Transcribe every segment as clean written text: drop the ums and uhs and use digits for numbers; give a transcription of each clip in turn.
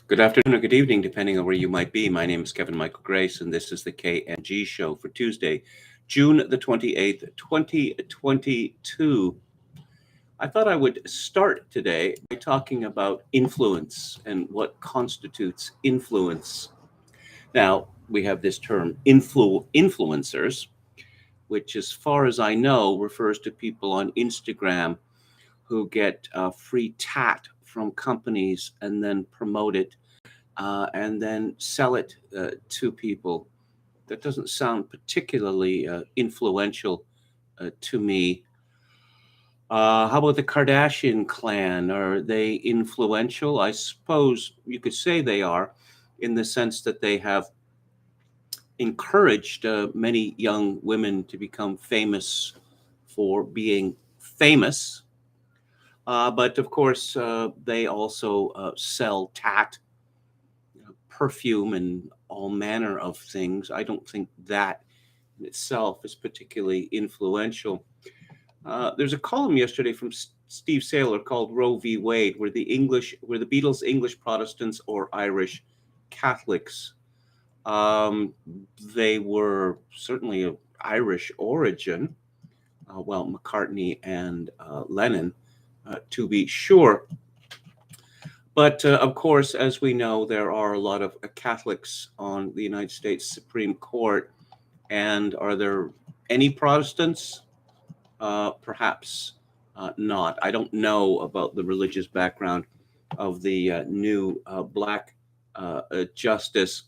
Good afternoon or good evening, depending on where you might be. My name is Kevin Michael Grace, and this is the KMG show for Tuesday, June the 28th, 2022. I thought I would start today by talking about influence and what constitutes influence. Now, we have this term influencers, which, as far as I know, refers to people on Instagram who get free tat from companies and then promote it and then sell it to people. That doesn't sound particularly influential to me. How about the Kardashian Clan? Are they influential? I suppose you could say they are, in the sense that they have encouraged many young women to become famous for being famous. But of course, they also sell tat, perfume, and all manner of things. I don't think that in itself is particularly influential. There's a column yesterday from Steve Saylor called Roe v. Wade, where the Beatles English Protestants or Irish Catholics. They were certainly of Irish origin. McCartney and Lennon, to be sure. But of course, as we know, there are a lot of Catholics on the United States Supreme Court. And are there any Protestants? Perhaps not. I don't know about the religious background of the new black justice.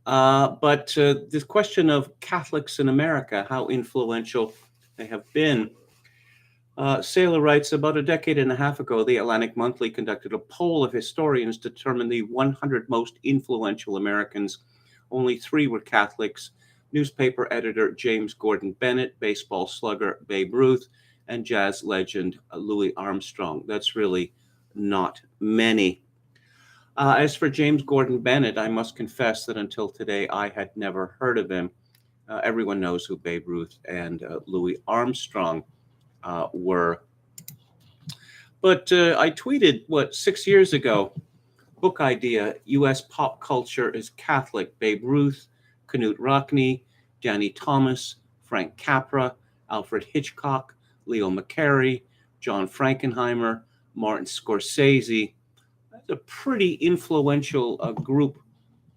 But this question of Catholics in America, how influential they have been. Saylor writes, about a decade and a half ago, the Atlantic Monthly conducted a poll of historians to determine the 100 most influential Americans. Only 3 were Catholics: newspaper editor James Gordon Bennett, baseball slugger Babe Ruth, and jazz legend Louis Armstrong. That's really not many. As for James Gordon Bennett, I must confess that until today, I had never heard of him. Everyone knows who Babe Ruth and Louis Armstrong were. But I tweeted, 6 years ago, book idea: U.S. pop culture is Catholic. Babe Ruth, Knute Rockne, Danny Thomas, Frank Capra, Alfred Hitchcock, Leo McCarey, John Frankenheimer, Martin Scorsese. That's a pretty influential group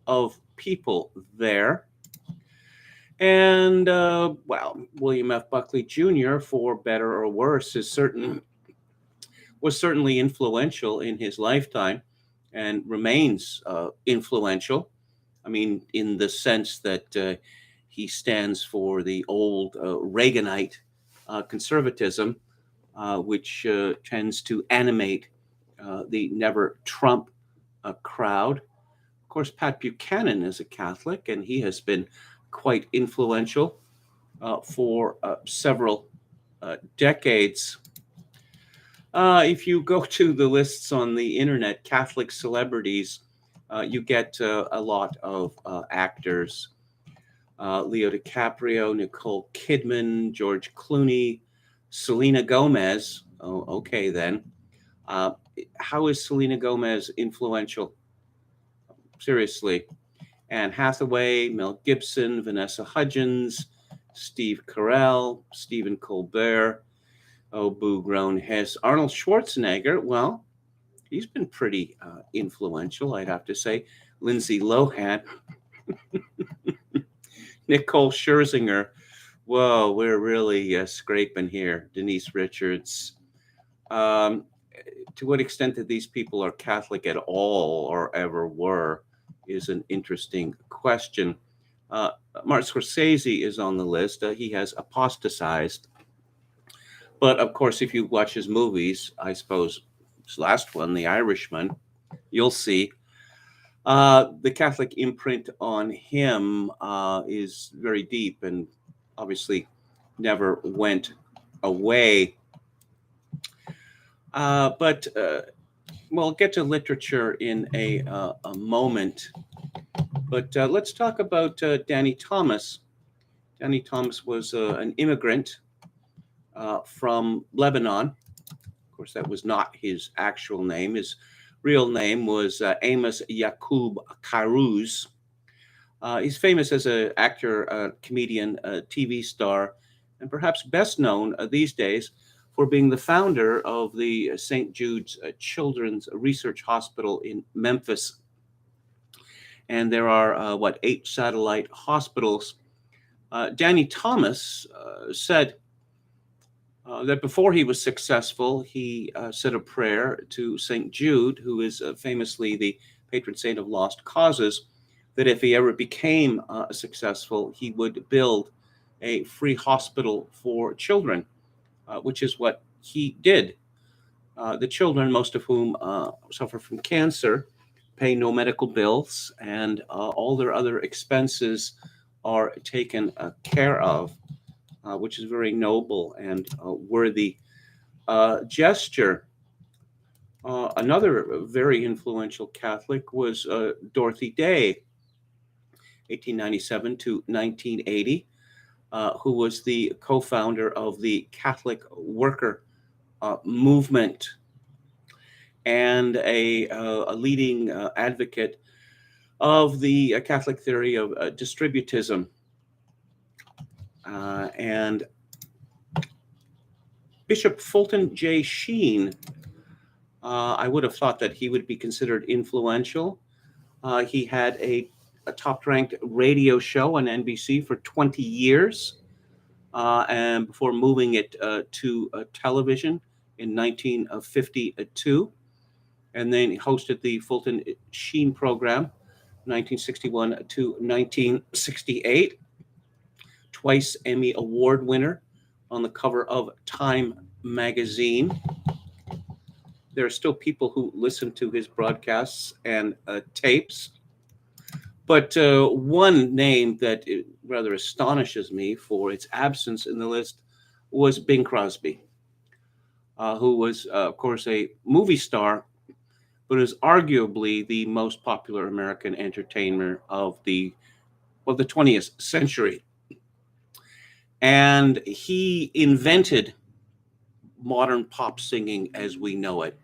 of people there. And, William F. Buckley Jr., for better or worse, was certainly influential in his lifetime and remains influential. I mean, in the sense that he stands for the old Reaganite conservatism, which tends to animate the never Trump crowd. Of course, Pat Buchanan is a Catholic, and he has been quite influential for several decades. If you go to the lists on the internet, Catholic celebrities, you get a lot of actors: Leo DiCaprio, Nicole Kidman, George Clooney, Selena Gomez. Oh, okay then. How is Selena Gomez influential? Seriously. Anne Hathaway, Mel Gibson, Vanessa Hudgens, Steve Carell, Stephen Colbert, Boo Grown Hess, Arnold Schwarzenegger. Well, he's been pretty influential, I'd have to say. Lindsay Lohan, Nicole Scherzinger. Whoa, we're really scraping here. Denise Richards. To what extent that these people are Catholic at all or ever were is an interesting question. Martin Scorsese is on the list. He has apostatized. But of course, if you watch his movies, I suppose his last one, The Irishman, you'll see the Catholic imprint on him is very deep and obviously never went away. But we'll get to literature in a moment. But let's talk about Danny Thomas. Danny Thomas was an immigrant from Lebanon. Of course, that was not his actual name. His real name was Amos Yakub Karuz. He's famous as an actor, comedian, TV star, and perhaps best known these days for being the founder of the St. Jude's Children's Research Hospital in Memphis. And there are, 8 satellite hospitals. Danny Thomas said that before he was successful, he said a prayer to St. Jude, who is famously the patron saint of lost causes, that if he ever became successful, he would build a free hospital for children, which is what he did. The children, most of whom suffer from cancer, pay no medical bills, and all their other expenses are taken care of, which is very noble and worthy gesture. Another very influential Catholic was Dorothy Day, 1897 to 1980, who was the co-founder of the Catholic Worker Movement and a leading advocate of the Catholic theory of distributism. And Bishop Fulton J. Sheen, I would have thought that he would be considered influential. He had a top-ranked radio show on NBC for 20 years, and before moving it to television in 1952. And then he hosted the Fulton Sheen program, 1961 to 1968. Twice Emmy Award winner, on the cover of Time magazine. There are still people who listen to his broadcasts and tapes. But one name that rather astonishes me for its absence in the list was Bing Crosby, who was, of course, a movie star, but is arguably the most popular American entertainer of the 20th century. And he invented modern pop singing as we know it.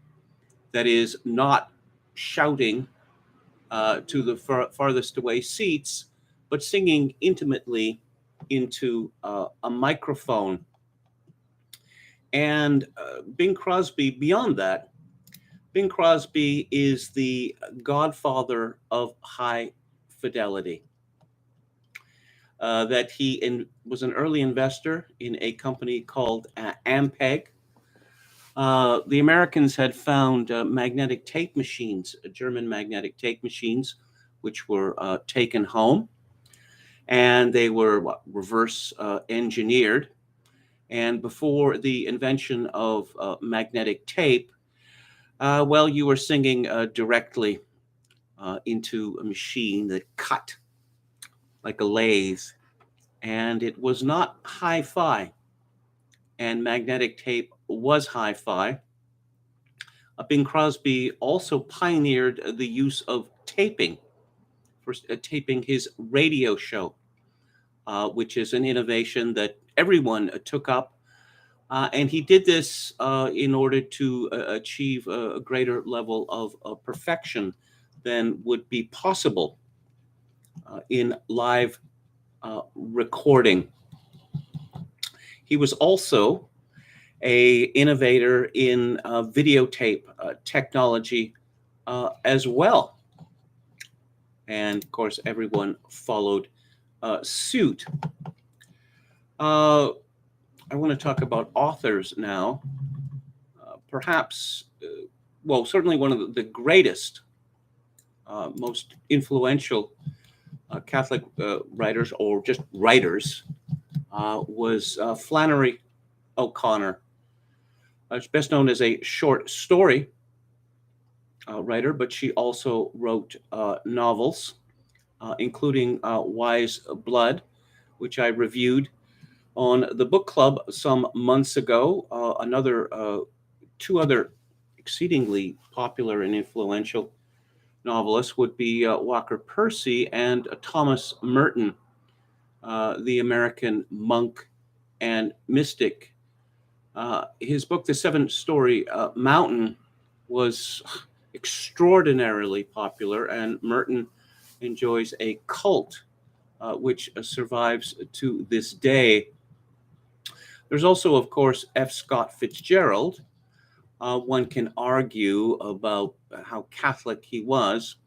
That is, not shouting to the farthest away seats, but singing intimately into a microphone. And Bing Crosby, beyond that, Bing Crosby is the godfather of high fidelity. That he was an early investor in a company called Ampeg. The Americans had found magnetic tape machines, German magnetic tape machines, which were taken home, and they were reverse engineered. And before the invention of magnetic tape, you were singing directly into a machine that cut like a lathe, and it was not hi-fi, and magnetic tape was hi-fi. Bing Crosby also pioneered the use of taping, for taping his radio show, which is an innovation that everyone took up. And he did this in order to achieve a greater level of perfection than would be possible in live recording. He was also an innovator in videotape technology as well. And of course, everyone followed suit. I want to talk about authors now. Perhaps, certainly one of the greatest, most influential Catholic writers, or just writers, was Flannery O'Connor. She's best known as a short story writer, but she also wrote novels, including Wise Blood, which I reviewed on the book club some months ago. Two other exceedingly popular and influential novelists would be Walker Percy and Thomas Merton, the American monk and mystic. His book, The Seven Story Mountain, was extraordinarily popular, and Merton enjoys a cult which survives to this day. There's also, of course, F. Scott Fitzgerald. One can argue about how Catholic he was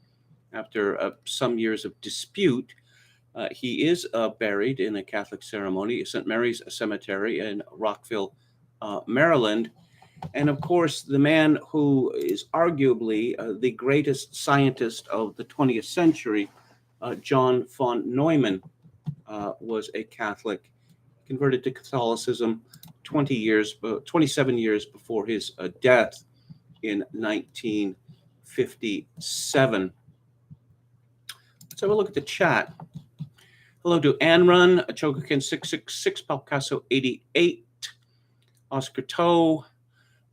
after some years of dispute. He is buried in a Catholic ceremony, St. Mary's Cemetery in Rockville, Maryland. And of course, the man who is arguably the greatest scientist of the 20th century, John von Neumann, was a Catholic, converted to Catholicism 27 years before his death in 1957. Let's have a look at the chat. Hello to Anrun, Chogokin 666, Palcaso 88, Oscar Toe,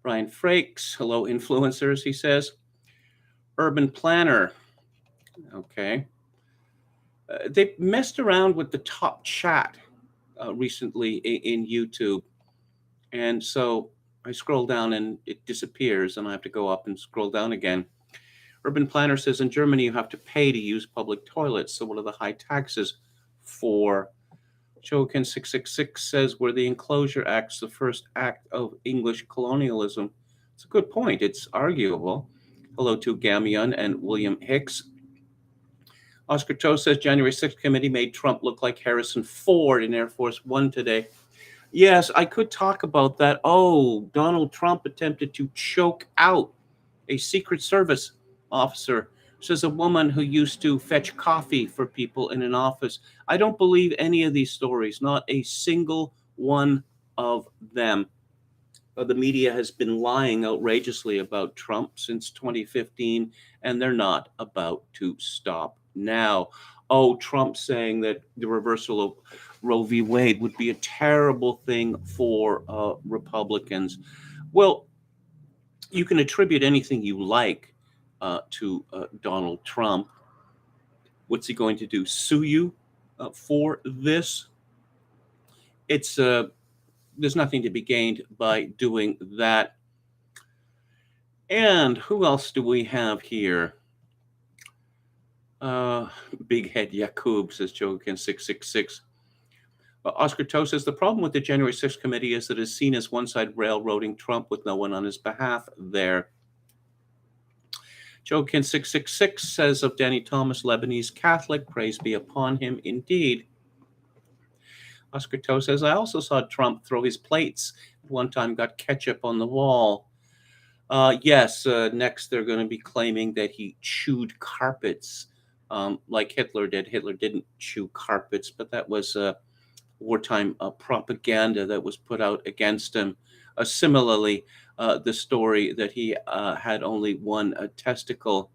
Brian Frakes. Hello, influencers, he says. Urban Planner. Okay. They messed around with the top chat recently in YouTube. And so I scroll down and it disappears, and I have to go up and scroll down again. Urban Planner says in Germany you have to pay to use public toilets. So what are the high taxes for? Chokin 666 says were the Enclosure Acts the first act of English colonialism? It's a good point. It's arguable. Hello to Gamion and William Hicks. Oscar Toe says January 6th committee made Trump look like Harrison Ford in Air Force One today. Yes, I could talk about that. Oh, Donald Trump attempted to choke out a Secret Service officer, says a woman who used to fetch coffee for people in an office. I don't believe any of these stories, not a single one of them. The media has been lying outrageously about Trump since 2015, and they're not about to stop now. Oh, Trump saying that the reversal of Roe v. Wade would be a terrible thing for Republicans. Well, you can attribute anything you like to Donald Trump. What's he going to do? Sue you for this? It's there's nothing to be gained by doing that. And who else do we have here? Big Head Yakub, says Jokin 666. Oscar Toe says the problem with the January 6th committee is that it is seen as one side railroading Trump with no one on his behalf there. Jokin 666 says of Danny Thomas, Lebanese Catholic, praise be upon him indeed. Oscar Toe says, I also saw Trump throw his plates. At one time got ketchup on the wall. Yes, next they're going to be claiming that he chewed carpets like Hitler did. Hitler didn't chew carpets, but that was wartime propaganda that was put out against him. Similarly, the story that he had only one testicle.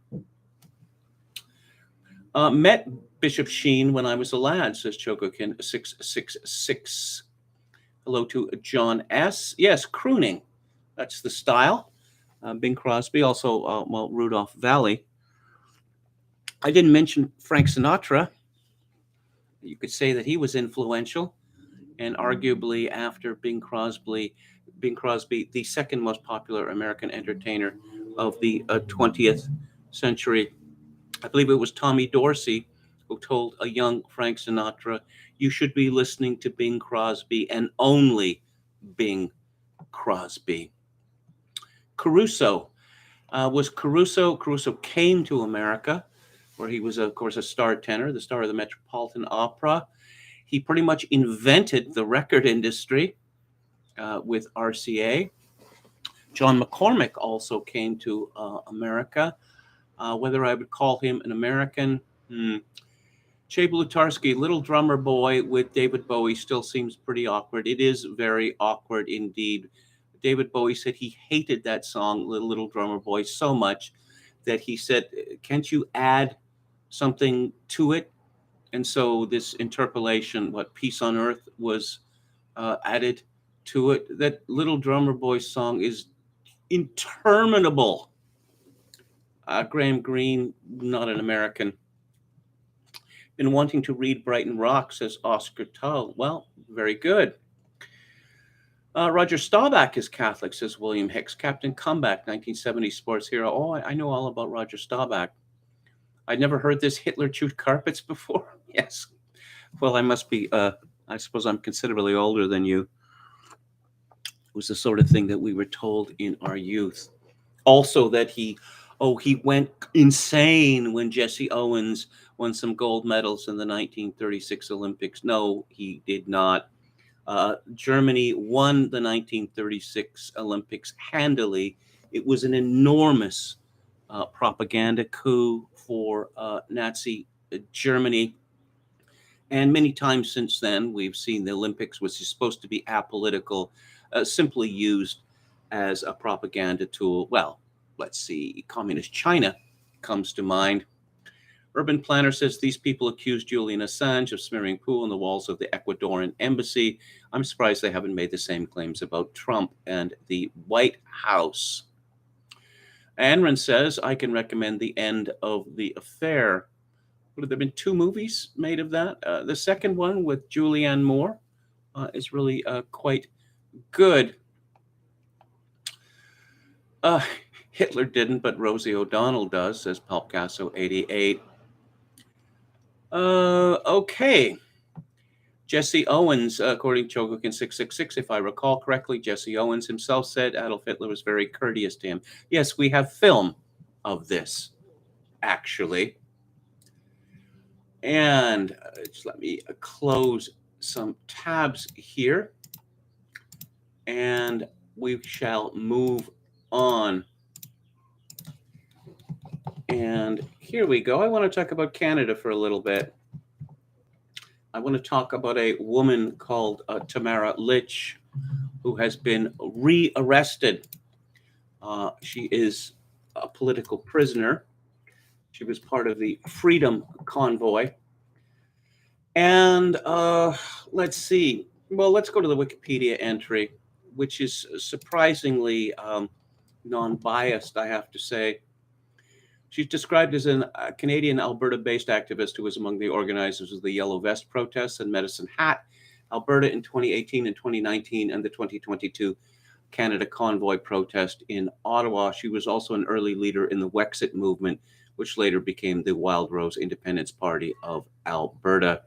Met Bishop Sheen when I was a lad, says Chogokin 666. Hello to John S. Yes, crooning. That's the style. Bing Crosby, also Rudolph Valley. I didn't mention Frank Sinatra. You could say that he was influential, and arguably after Bing Crosby, the second most popular American entertainer of the 20th century. I believe it was Tommy Dorsey who told a young Frank Sinatra, you should be listening to Bing Crosby and only Bing Crosby. Caruso. Caruso came to America, where he was, of course, a star tenor, the star of the Metropolitan Opera. He pretty much invented the record industry with RCA. John McCormick also came to America. Whether I would call him an American, Che Blutarsky, Little Drummer Boy with David Bowie, still seems pretty awkward. It is very awkward indeed. David Bowie said he hated that song, Little Drummer Boy, so much that he said, can't you add something to it? And so this interpolation, Peace on Earth, was added to it. That Little Drummer Boy song is interminable. Graham Greene, not an American. Been wanting to read Brighton Rock, says Oscar Tull. Well, very good. Roger Staubach is Catholic, says William Hicks. Captain Comeback, 1970 sports hero. Oh, I know all about Roger Staubach. I'd never heard this Hitler chewed carpets before. Yes. Well, I must be, I suppose I'm considerably older than you. It was the sort of thing that we were told in our youth. Also that he went insane when Jesse Owens won some gold medals in the 1936 Olympics. No, he did not. Germany won the 1936 Olympics handily. It was an enormous propaganda coup for Nazi Germany. And many times since then, we've seen the Olympics, which is supposed to be apolitical, simply used as a propaganda tool. Well, let's see, Communist China comes to mind. Urban Planner says these people accuse Julian Assange of smearing poo on the walls of the Ecuadorian embassy. I'm surprised they haven't made the same claims about Trump and the White House. Anran says, I can recommend The End of the Affair. Would there been 2 movies made of that? The second one with Julianne Moore is really quite good. Hitler didn't, but Rosie O'Donnell does, says Palpcasso 88. Okay. Jesse Owens, according to Chogokin 666, if I recall correctly, Jesse Owens himself said Adolf Hitler was very courteous to him. Yes, we have film of this, actually. And just let me close some tabs here. And we shall move on. And here we go. I want to talk about Canada for a little bit. I want to talk about a woman called Tamara Lych, who has been rearrested. She is a political prisoner. She was part of the Freedom Convoy. And let's see. Well, let's go to the Wikipedia entry, which is surprisingly non-biased, I have to say. She's described as a Canadian Alberta-based activist who was among the organizers of the Yellow Vest protests in Medicine Hat, Alberta in 2018 and 2019, and the 2022 Canada Convoy protest in Ottawa. She was also an early leader in the Wexit movement, which later became the Wild Rose Independence Party of Alberta,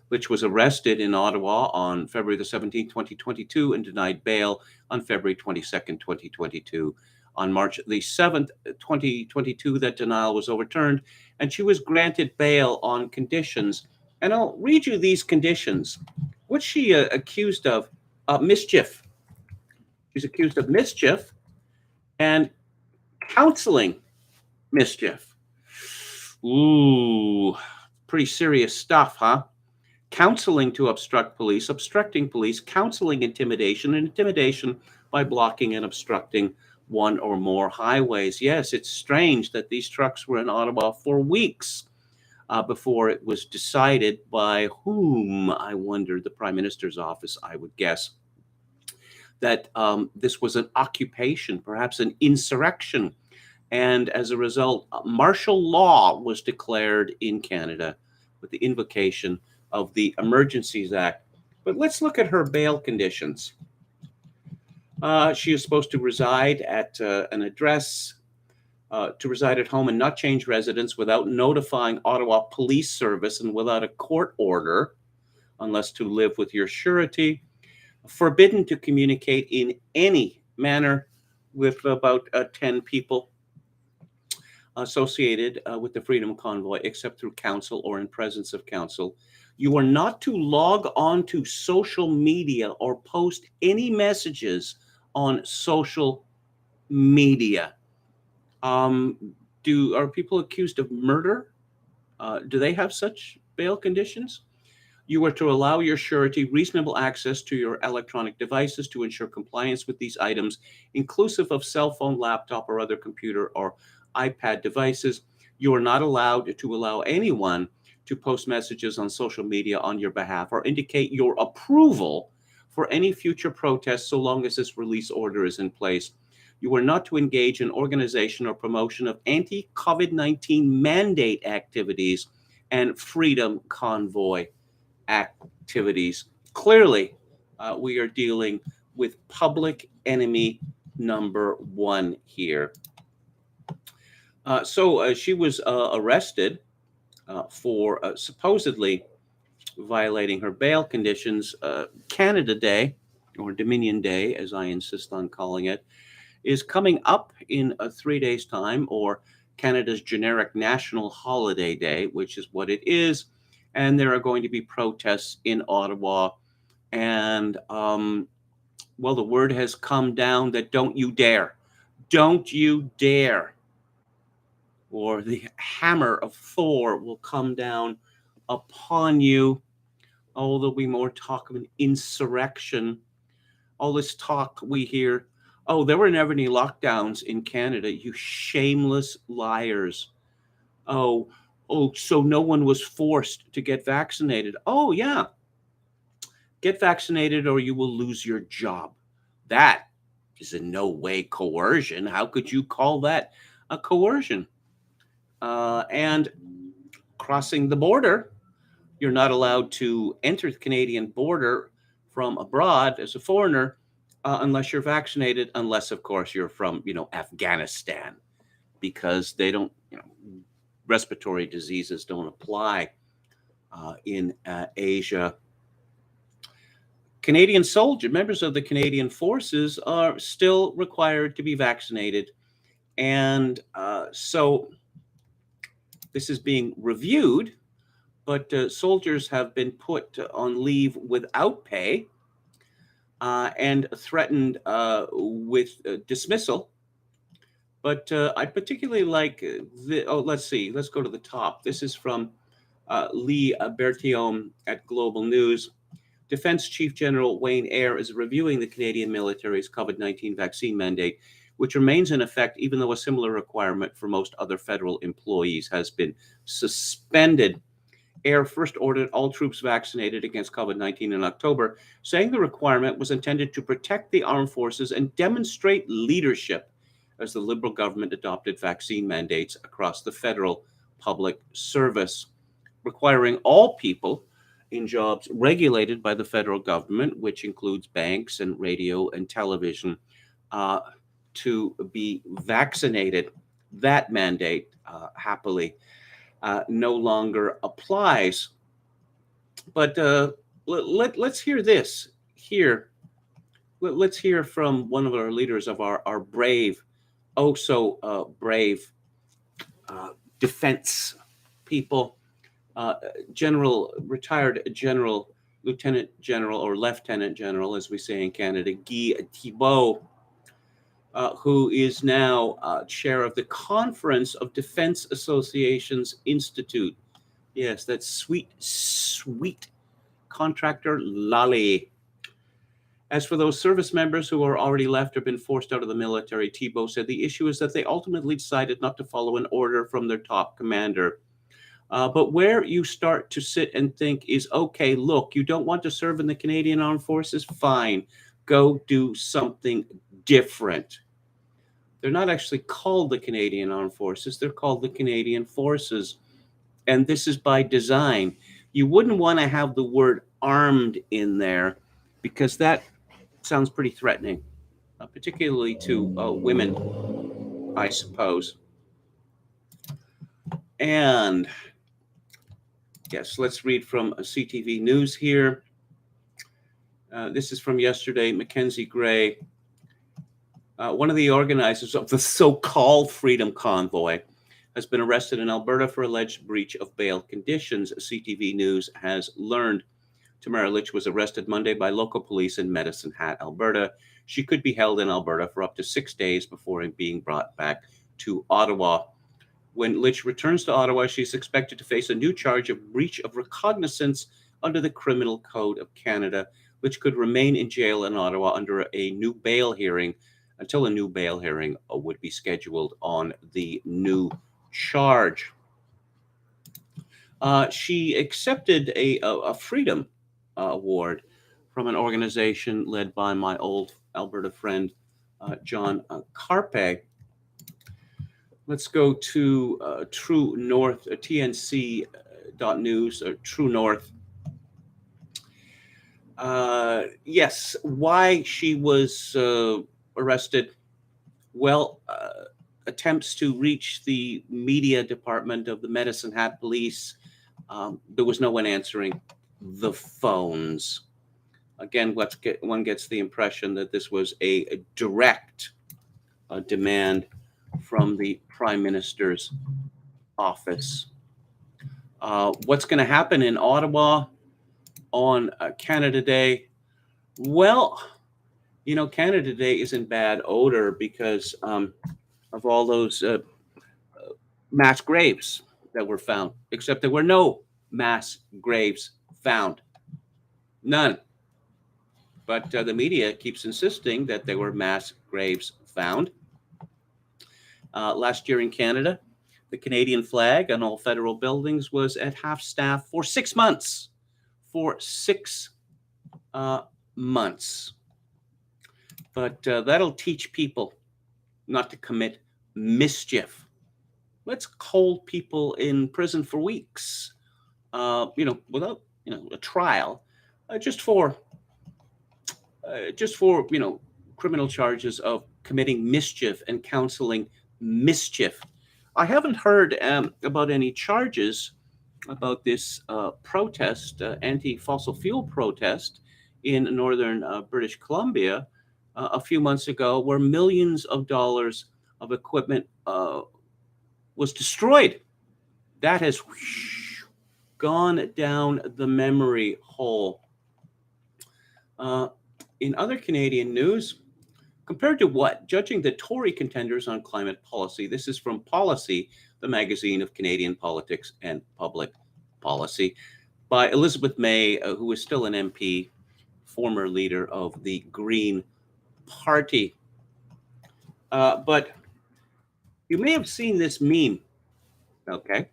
which was arrested in Ottawa on February the 17th, 2022, and denied bail on February 22nd, 2022. On March the 7th, 2022, that denial was overturned, and she was granted bail on conditions. And I'll read you these conditions. What's she accused of? Mischief. She's accused of mischief and counseling mischief. Ooh, pretty serious stuff, huh? Counseling to obstruct police, obstructing police, counseling intimidation, and intimidation by blocking and obstructing one or more highways. Yes, it's strange that these trucks were in Ottawa for weeks before it was decided by whom, I wonder, the Prime Minister's office, I would guess, that this was an occupation, perhaps an insurrection. And as a result, martial law was declared in Canada with the invocation of the Emergencies Act. But let's look at her bail conditions. She is supposed to reside at an address, to reside at home and not change residence without notifying Ottawa Police Service and without a court order, unless to live with your surety. Forbidden to communicate in any manner with about 10 people associated with the Freedom Convoy, except through counsel or in presence of counsel. You are not to log on to social media or post any messages on social media. Are people accused of murder? Do they have such bail conditions? You are to allow your surety reasonable access to your electronic devices to ensure compliance with these items, inclusive of cell phone, laptop, or other computer or iPad devices. You are not allowed to allow anyone to post messages on social media on your behalf or indicate your approval for any future protests so long as this release order is in place. You are not to engage in organization or promotion of anti-COVID-19 mandate activities and Freedom Convoy activities. Clearly, we are dealing with public enemy number one here. So she was arrested for supposedly violating her bail conditions. Canada Day, or Dominion Day, as I insist on calling it, is coming up in 3 days' time, or Canada's generic national holiday day, which is what it is. And there are going to be protests in Ottawa. And, well, the word has come down that don't you dare, or the hammer of Thor will come down upon you. Oh, there'll be more talk of an insurrection. All this talk we hear, oh, there were never any lockdowns in Canada, you shameless liars. Oh, so no one was forced to get vaccinated. Oh, yeah. Get vaccinated or you will lose your job. That is in no way coercion. How could you call that a coercion? And crossing the border, you're not allowed to enter the Canadian border from abroad as a foreigner unless you're vaccinated, unless, of course, you're from, Afghanistan, because they don't, respiratory diseases don't apply in Asia. Canadian soldiers, members of the Canadian forces, are still required to be vaccinated. And so this is being reviewed, but soldiers have been put on leave without pay and threatened with dismissal. But I particularly like let's see. Let's go to the top. This is from Lee Berthiaume at Global News. Defense Chief General Wayne Eyre is reviewing the Canadian military's COVID-19 vaccine mandate, which remains in effect even though a similar requirement for most other federal employees has been suspended. Eyre first ordered all troops vaccinated against COVID-19 in October, saying the requirement was intended to protect the armed forces and demonstrate leadership as the Liberal government adopted vaccine mandates across the federal public service, requiring all people in jobs regulated by the federal government, which includes banks and radio and television, to be vaccinated. That mandate, happily, no longer applies. But let's hear this here. Let's hear from one of our leaders of our brave, oh so brave defense people, retired General, Lieutenant General, or Lieutenant General, as we say in Canada, Guy Thibault, who is now chair of the Conference of Defense Associations Institute. Yes, that's sweet contractor lolly. As for those service members who are already left or been forced out of the military, Thibault said the issue is that they ultimately decided not to follow an order from their top commander. But where you start to sit and think is, okay, look, you don't want to serve in the Canadian Armed Forces? Fine, go do something different. They're not actually called the Canadian Armed Forces. They're called the Canadian Forces. And this is by design. You wouldn't want to have the word armed in there because that sounds pretty threatening, particularly to women, I suppose. And yes, let's read from CTV News here. This is from yesterday. Mackenzie Gray, one of the organizers of the so-called Freedom Convoy, has been arrested in Alberta for alleged breach of bail conditions. CTV News has learned Tamara Lych was arrested Monday by local police in Medicine Hat, Alberta. She could be held in Alberta for up to 6 days before being brought back to Ottawa. When Lych returns to Ottawa, she's expected to face a new charge of breach of recognizance under the Criminal Code of Canada, which could remain in jail in Ottawa under a new bail hearing until a new bail hearing would be scheduled on the new charge. She accepted a Freedom Award from an organization led by my old Alberta friend, John Carpe. Let's go to True North, TNC.news, or True North. Yes, why she was arrested? Well, attempts to reach the media department of the Medicine Hat Police. There was no one answering the phones. Again, one gets the impression that this was a direct demand from the Prime Minister's office. What's going to happen in Ottawa on Canada Day? Well, Canada Day is in bad odor because of all those mass graves that were found, except there were no mass graves found. None. But the media keeps insisting that there were mass graves found. Last year in Canada, the Canadian flag on all federal buildings was at half staff for 6 months. For 6 months. But that'll teach people not to commit mischief. Let's hold people in prison for weeks, without a trial, just for criminal charges of committing mischief and counseling mischief. I haven't heard about any charges about this protest, anti-fossil fuel protest in northern British Columbia a few months ago, where millions of dollars of equipment was destroyed. That has gone down the memory hole. In other Canadian news, compared to what? Judging the Tory contenders on climate policy. This is from Policy, the magazine of Canadian politics and public policy, by Elizabeth May, who is still an MP, former leader of the Green Party. But you may have seen this meme, okay?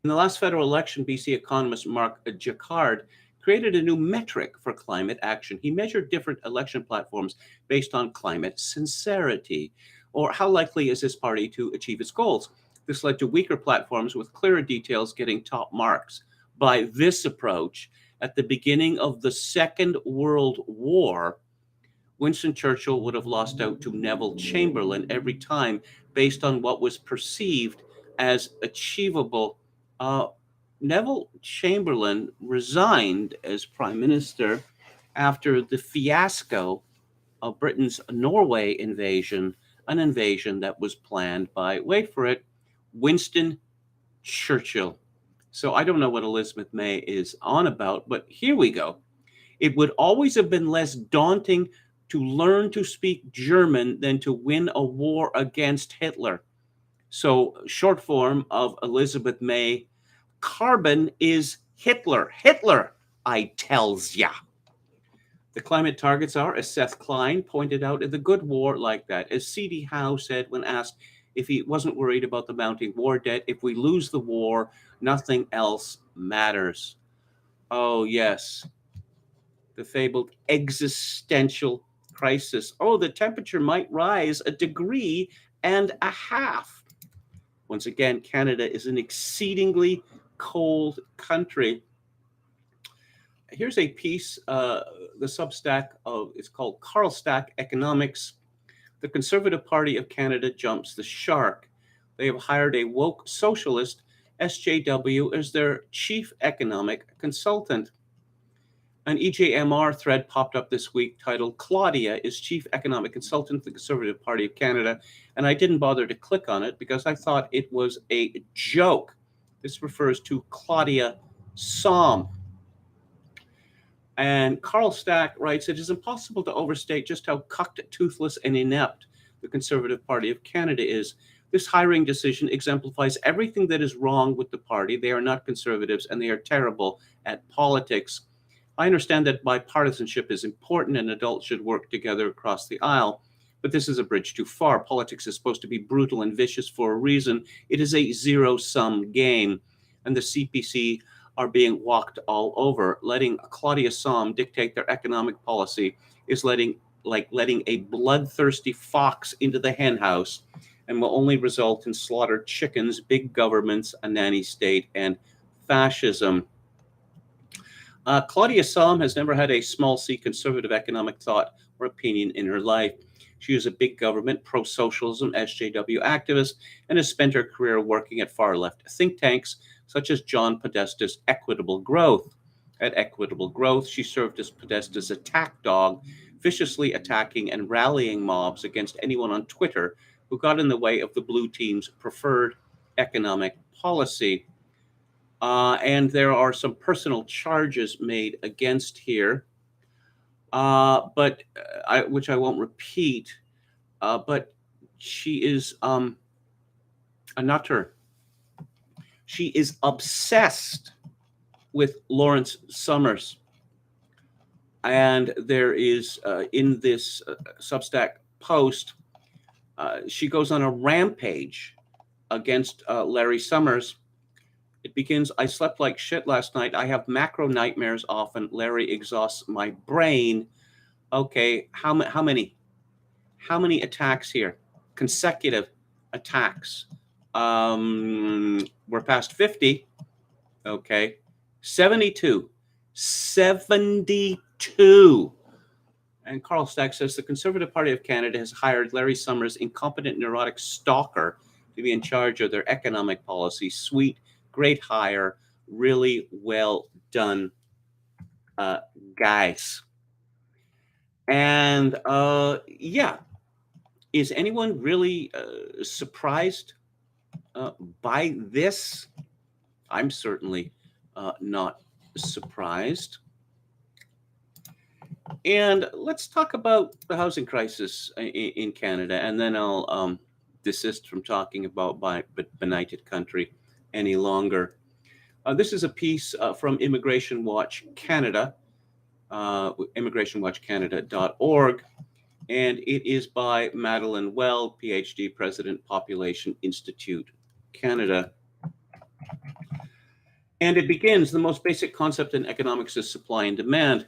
In the last federal election, BC economist Mark Jacquard created a new metric for climate action. He measured different election platforms based on climate sincerity, or how likely is this party to achieve its goals. This led to weaker platforms with clearer details getting top marks. By this approach, at the beginning of the Second World War, Winston Churchill would have lost out to Neville Chamberlain every time based on what was perceived as achievable. Neville Chamberlain resigned as Prime Minister after the fiasco of Britain's Norway invasion, an invasion that was planned by, wait for it, Winston Churchill. So I don't know what Elizabeth May is on about, but here we go. It would always have been less daunting to learn to speak German than to win a war against Hitler. So, short form of Elizabeth May, carbon is Hitler. Hitler, I tells ya. The climate targets are, as Seth Klein pointed out, in the good war like that. As C.D. Howe said when asked if he wasn't worried about the mounting war debt, if we lose the war, nothing else matters. Oh, yes. The fabled existential crisis. Oh, the temperature might rise 1.5 degrees. Once again, Canada is an exceedingly cold country. Here's a piece, the Substack it's called Carlstack Economics. The Conservative Party of Canada jumps the shark. They have hired a woke socialist, SJW, as their chief economic consultant. An EJMR thread popped up this week titled Claudia is Chief Economic Consultant for the Conservative Party of Canada, and I didn't bother to click on it because I thought it was a joke. This refers to Claudia Somm. And Carl Stack writes, it is impossible to overstate just how cucked, toothless, and inept the Conservative Party of Canada is. This hiring decision exemplifies everything that is wrong with the party. They are not conservatives, and they are terrible at politics. I understand that bipartisanship is important and adults should work together across the aisle, but this is a bridge too far. Politics is supposed to be brutal and vicious for a reason. It is a zero-sum game, and the CPC are being walked all over. Letting Claudia Somm dictate their economic policy is letting a bloodthirsty fox into the henhouse and will only result in slaughtered chickens, big governments, a nanny state, and fascism. Claudia Salm has never had a small c conservative economic thought or opinion in her life. She is a big government, pro socialism, SJW activist, and has spent her career working at far left think tanks such as John Podesta's Equitable Growth. At Equitable Growth, she served as Podesta's attack dog, viciously attacking and rallying mobs against anyone on Twitter who got in the way of the blue team's preferred economic policy. And there are some personal charges made against here, which I won't repeat. But she is a nutter. She is obsessed with Lawrence Summers. And there is, in this Substack post, she goes on a rampage against Larry Summers. It begins, I slept like shit last night. I have macro nightmares often. Larry exhausts my brain. Okay, how many? How many attacks here? Consecutive attacks. We're past 50. Okay, 72. 72. And Carl Stack says the Conservative Party of Canada has hired Larry Summers' incompetent neurotic stalker to be in charge of their economic policy. Sweet, great hire, really well done, guys. And yeah, is anyone really surprised by this? I'm certainly not surprised. And let's talk about the housing crisis in Canada, and then I'll desist from talking about benighted country any longer. This is a piece from Immigration Watch Canada, immigrationwatchcanada.org, and it is by Madeleine Well, PhD, President, Population Institute, Canada. And it begins, the most basic concept in economics is supply and demand.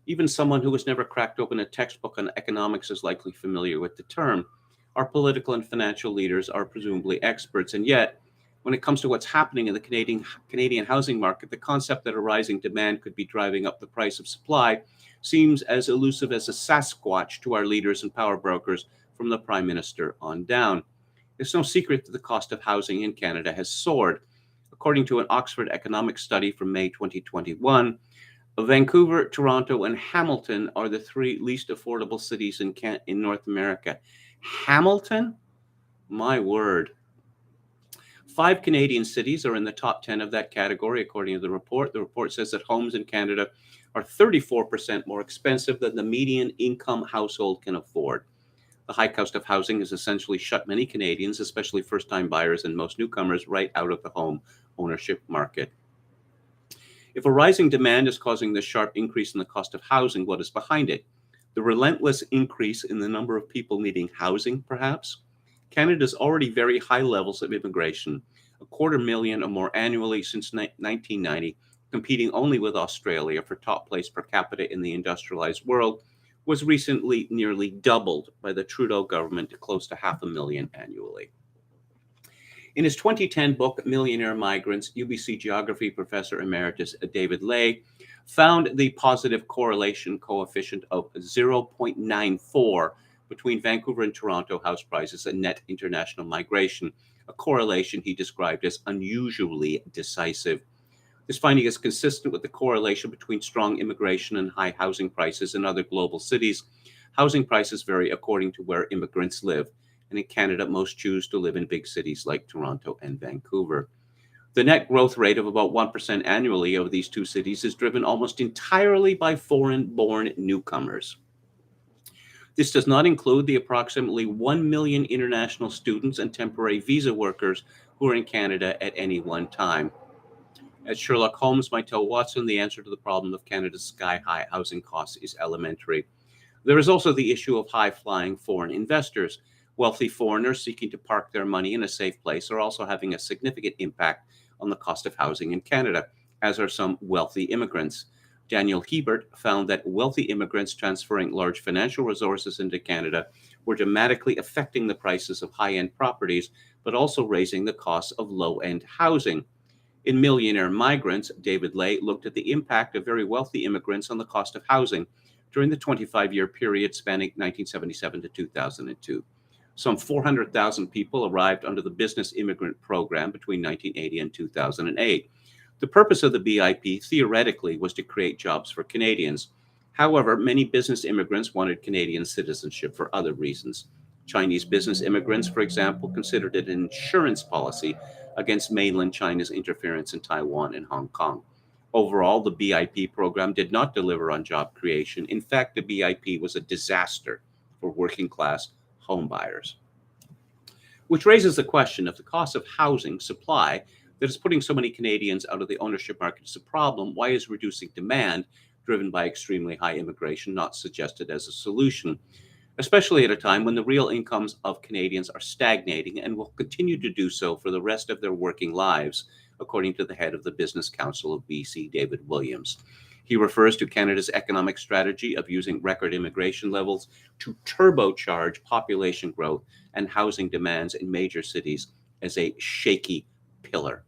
Even someone who has never cracked open a textbook on economics is likely familiar with the term. Our political and financial leaders are presumably experts, and yet, when it comes to what's happening in the Canadian housing market, the concept that a rising demand could be driving up the price of supply seems as elusive as a Sasquatch to our leaders and power brokers from the Prime Minister on down. It's no secret that the cost of housing in Canada has soared. According to an Oxford economics study from May 2021, Vancouver, Toronto, and Hamilton are the three least affordable cities in North America. Hamilton? My word. 5 Canadian cities are in the top 10 of that category, according to the report. The report says that homes in Canada are 34% more expensive than the median income household can afford. The high cost of housing has essentially shut many Canadians, especially first-time buyers and most newcomers, right out of the home ownership market. If a rising demand is causing this sharp increase in the cost of housing, what is behind it? The relentless increase in the number of people needing housing, perhaps? Canada's already very high levels of immigration, 250,000 or more annually since 1990, competing only with Australia for top place per capita in the industrialized world, was recently nearly doubled by the Trudeau government to close to 500,000 annually. In his 2010 book, Millionaire Migrants, UBC geography professor emeritus David Lay found the positive correlation coefficient of 0.94 between Vancouver and Toronto house prices and net international migration, a correlation he described as unusually decisive. This finding is consistent with the correlation between strong immigration and high housing prices in other global cities. Housing prices vary according to where immigrants live, and in Canada, most choose to live in big cities like Toronto and Vancouver. The net growth rate of about 1% annually of these two cities is driven almost entirely by foreign-born newcomers. This does not include the approximately 1 million international students and temporary visa workers who are in Canada at any one time. As Sherlock Holmes might tell Watson, the answer to the problem of Canada's sky-high housing costs is elementary. There is also the issue of high-flying foreign investors. Wealthy foreigners seeking to park their money in a safe place are also having a significant impact on the cost of housing in Canada, as are some wealthy immigrants. Daniel Hebert found that wealthy immigrants transferring large financial resources into Canada were dramatically affecting the prices of high-end properties, but also raising the costs of low-end housing. In Millionaire Migrants, David Ley looked at the impact of very wealthy immigrants on the cost of housing during the 25-year period spanning 1977 to 2002. Some 400,000 people arrived under the Business Immigrant Program between 1980 and 2008. The purpose of the BIP theoretically was to create jobs for Canadians. However, many business immigrants wanted Canadian citizenship for other reasons. Chinese business immigrants, for example, considered it an insurance policy against mainland China's interference in Taiwan and Hong Kong. Overall, the BIP program did not deliver on job creation. In fact, the BIP was a disaster for working class homebuyers. Which raises the question, if the cost of housing supply that is putting so many Canadians out of the ownership market is a problem, why is reducing demand driven by extremely high immigration not suggested as a solution, especially at a time when the real incomes of Canadians are stagnating and will continue to do so for the rest of their working lives, according to the head of the Business Council of BC, David Williams. He refers to Canada's economic strategy of using record immigration levels to turbocharge population growth and housing demands in major cities as a shaky pillar.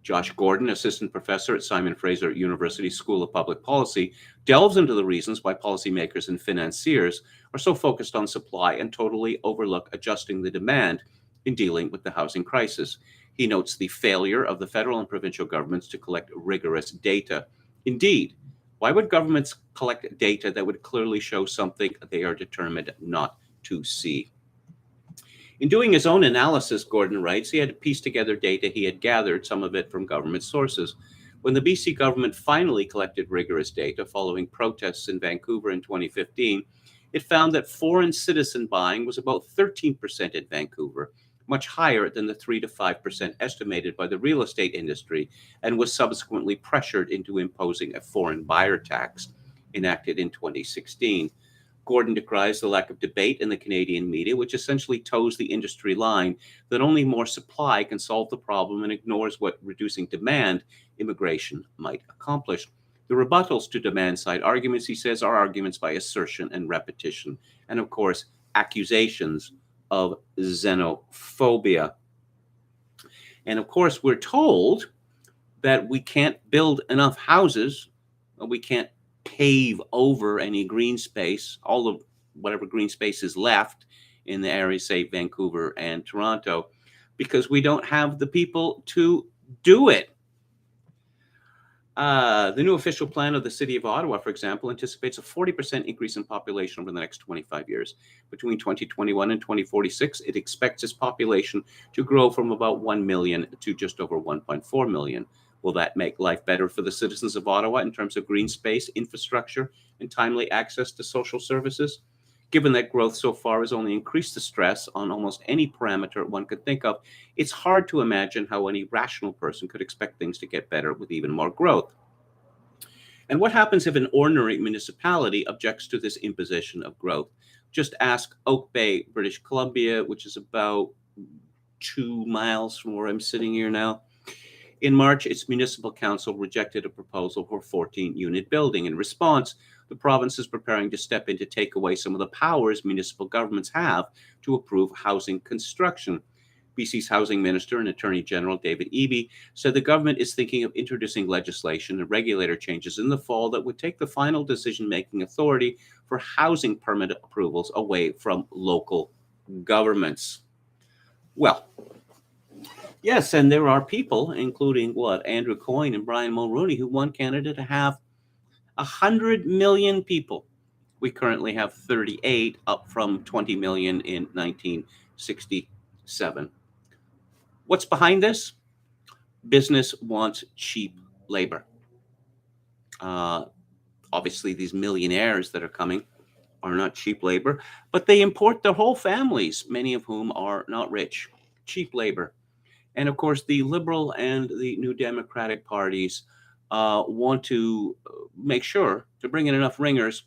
Josh Gordon, assistant professor at Simon Fraser University School of Public Policy, delves into the reasons why policymakers and financiers are so focused on supply and totally overlook adjusting the demand in dealing with the housing crisis. He notes the failure of the federal and provincial governments to collect rigorous data. Indeed, why would governments collect data that would clearly show something they are determined not to see? In doing his own analysis, Gordon writes, he had to piece together data he had gathered, some of it from government sources. When the BC government finally collected rigorous data following protests in Vancouver in 2015, it found that foreign citizen buying was about 13% in Vancouver, much higher than the 3 to 5% estimated by the real estate industry, and was subsequently pressured into imposing a foreign buyer tax enacted in 2016. Gordon decries the lack of debate in the Canadian media, which essentially toes the industry line that only more supply can solve the problem and ignores what reducing demand immigration might accomplish. The rebuttals to demand-side arguments, he says, are arguments by assertion and repetition, and of course, accusations of xenophobia. And of course, we're told that we can't build enough houses, we can't pave over any green space, all of whatever green space is left in the area, say Vancouver and Toronto, because we don't have the people to do it. The new official plan of the city of Ottawa, for example, anticipates a 40% increase in population over the next 25 years. Between 2021 and 2046, it expects its population to grow from about 1 million to just over 1.4 million. Will that make life better for the citizens of Ottawa in terms of green space, infrastructure, and timely access to social services? Given that growth so far has only increased the stress on almost any parameter one could think of, it's hard to imagine how any rational person could expect things to get better with even more growth. And what happens if an ordinary municipality objects to this imposition of growth? Just ask Oak Bay, British Columbia, which is about 2 miles from where I'm sitting here now. In March, its municipal council rejected a proposal for a 14-unit building. In response, the province is preparing to step in to take away some of the powers municipal governments have to approve housing construction. BC's Housing Minister and Attorney General David Eby said the government is thinking of introducing legislation and regulator changes in the fall that would take the final decision-making authority for housing permit approvals away from local governments. Well, yes, and there are people, including Andrew Coyne and Brian Mulroney, who want Canada to have 100 million people. We currently have 38, up from 20 million in 1967. What's behind this? Business wants cheap labor. Obviously, these millionaires that are coming are not cheap labor, but they import their whole families, many of whom are not rich. Cheap labor. And of course, the Liberal and the New Democratic parties want to make sure to bring in enough ringers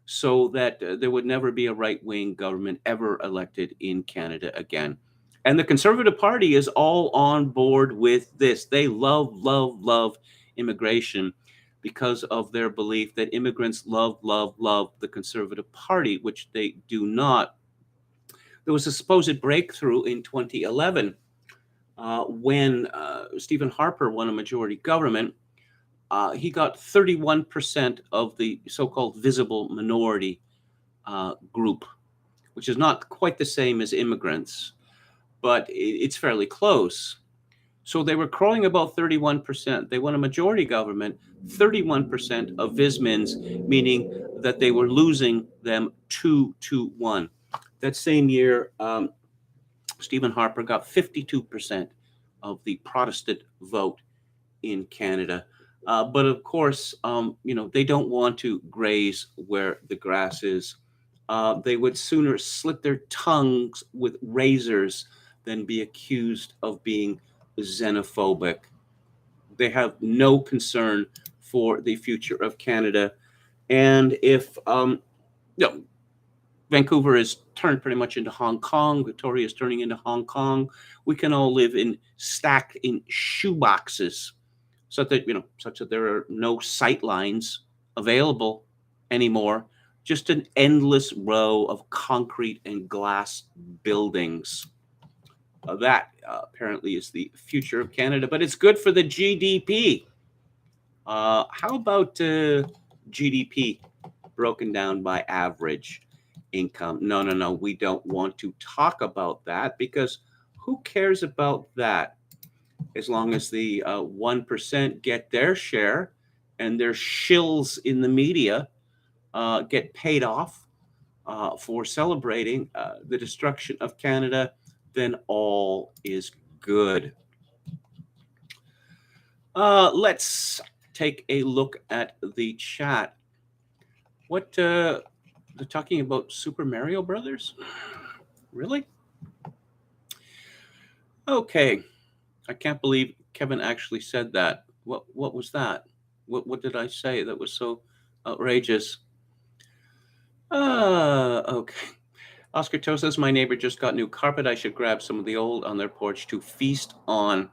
so that there would never be a right-wing government ever elected in Canada again. And the Conservative Party is all on board with this. They love, love, love immigration because of their belief that immigrants love, love, love the Conservative Party, which they do not. There was a supposed breakthrough in 2011 When Stephen Harper won a majority government, he got 31% of the so-called visible minority group, which is not quite the same as immigrants, but it's fairly close. So they were crowing about 31%. They won a majority government, 31% of Vismins, meaning that they were losing them 2-1. That same year, Stephen Harper got 52% of the Protestant vote in Canada. But of course, they don't want to graze where the grass is. They would sooner slit their tongues with razors than be accused of being xenophobic. They have no concern for the future of Canada. And if Vancouver is turned pretty much into Hong Kong, Victoria is turning into Hong Kong, we can all live stacked in shoeboxes, such that there are no sight lines available anymore. Just an endless row of concrete and glass buildings. That apparently is the future of Canada, but it's good for the GDP. How about GDP broken down by average income? No. We don't want to talk about that, because who cares about that? As long as the 1% get their share and their shills in the media get paid off for celebrating the destruction of Canada, then all is good. Let's take a look at the chat. What they're talking about Super Mario Brothers? Really? Okay. I can't believe Kevin actually said that. What was that? What did I say that was so outrageous? Okay. Oscar Toe says, my neighbor just got new carpet. I should grab some of the old on their porch to feast on.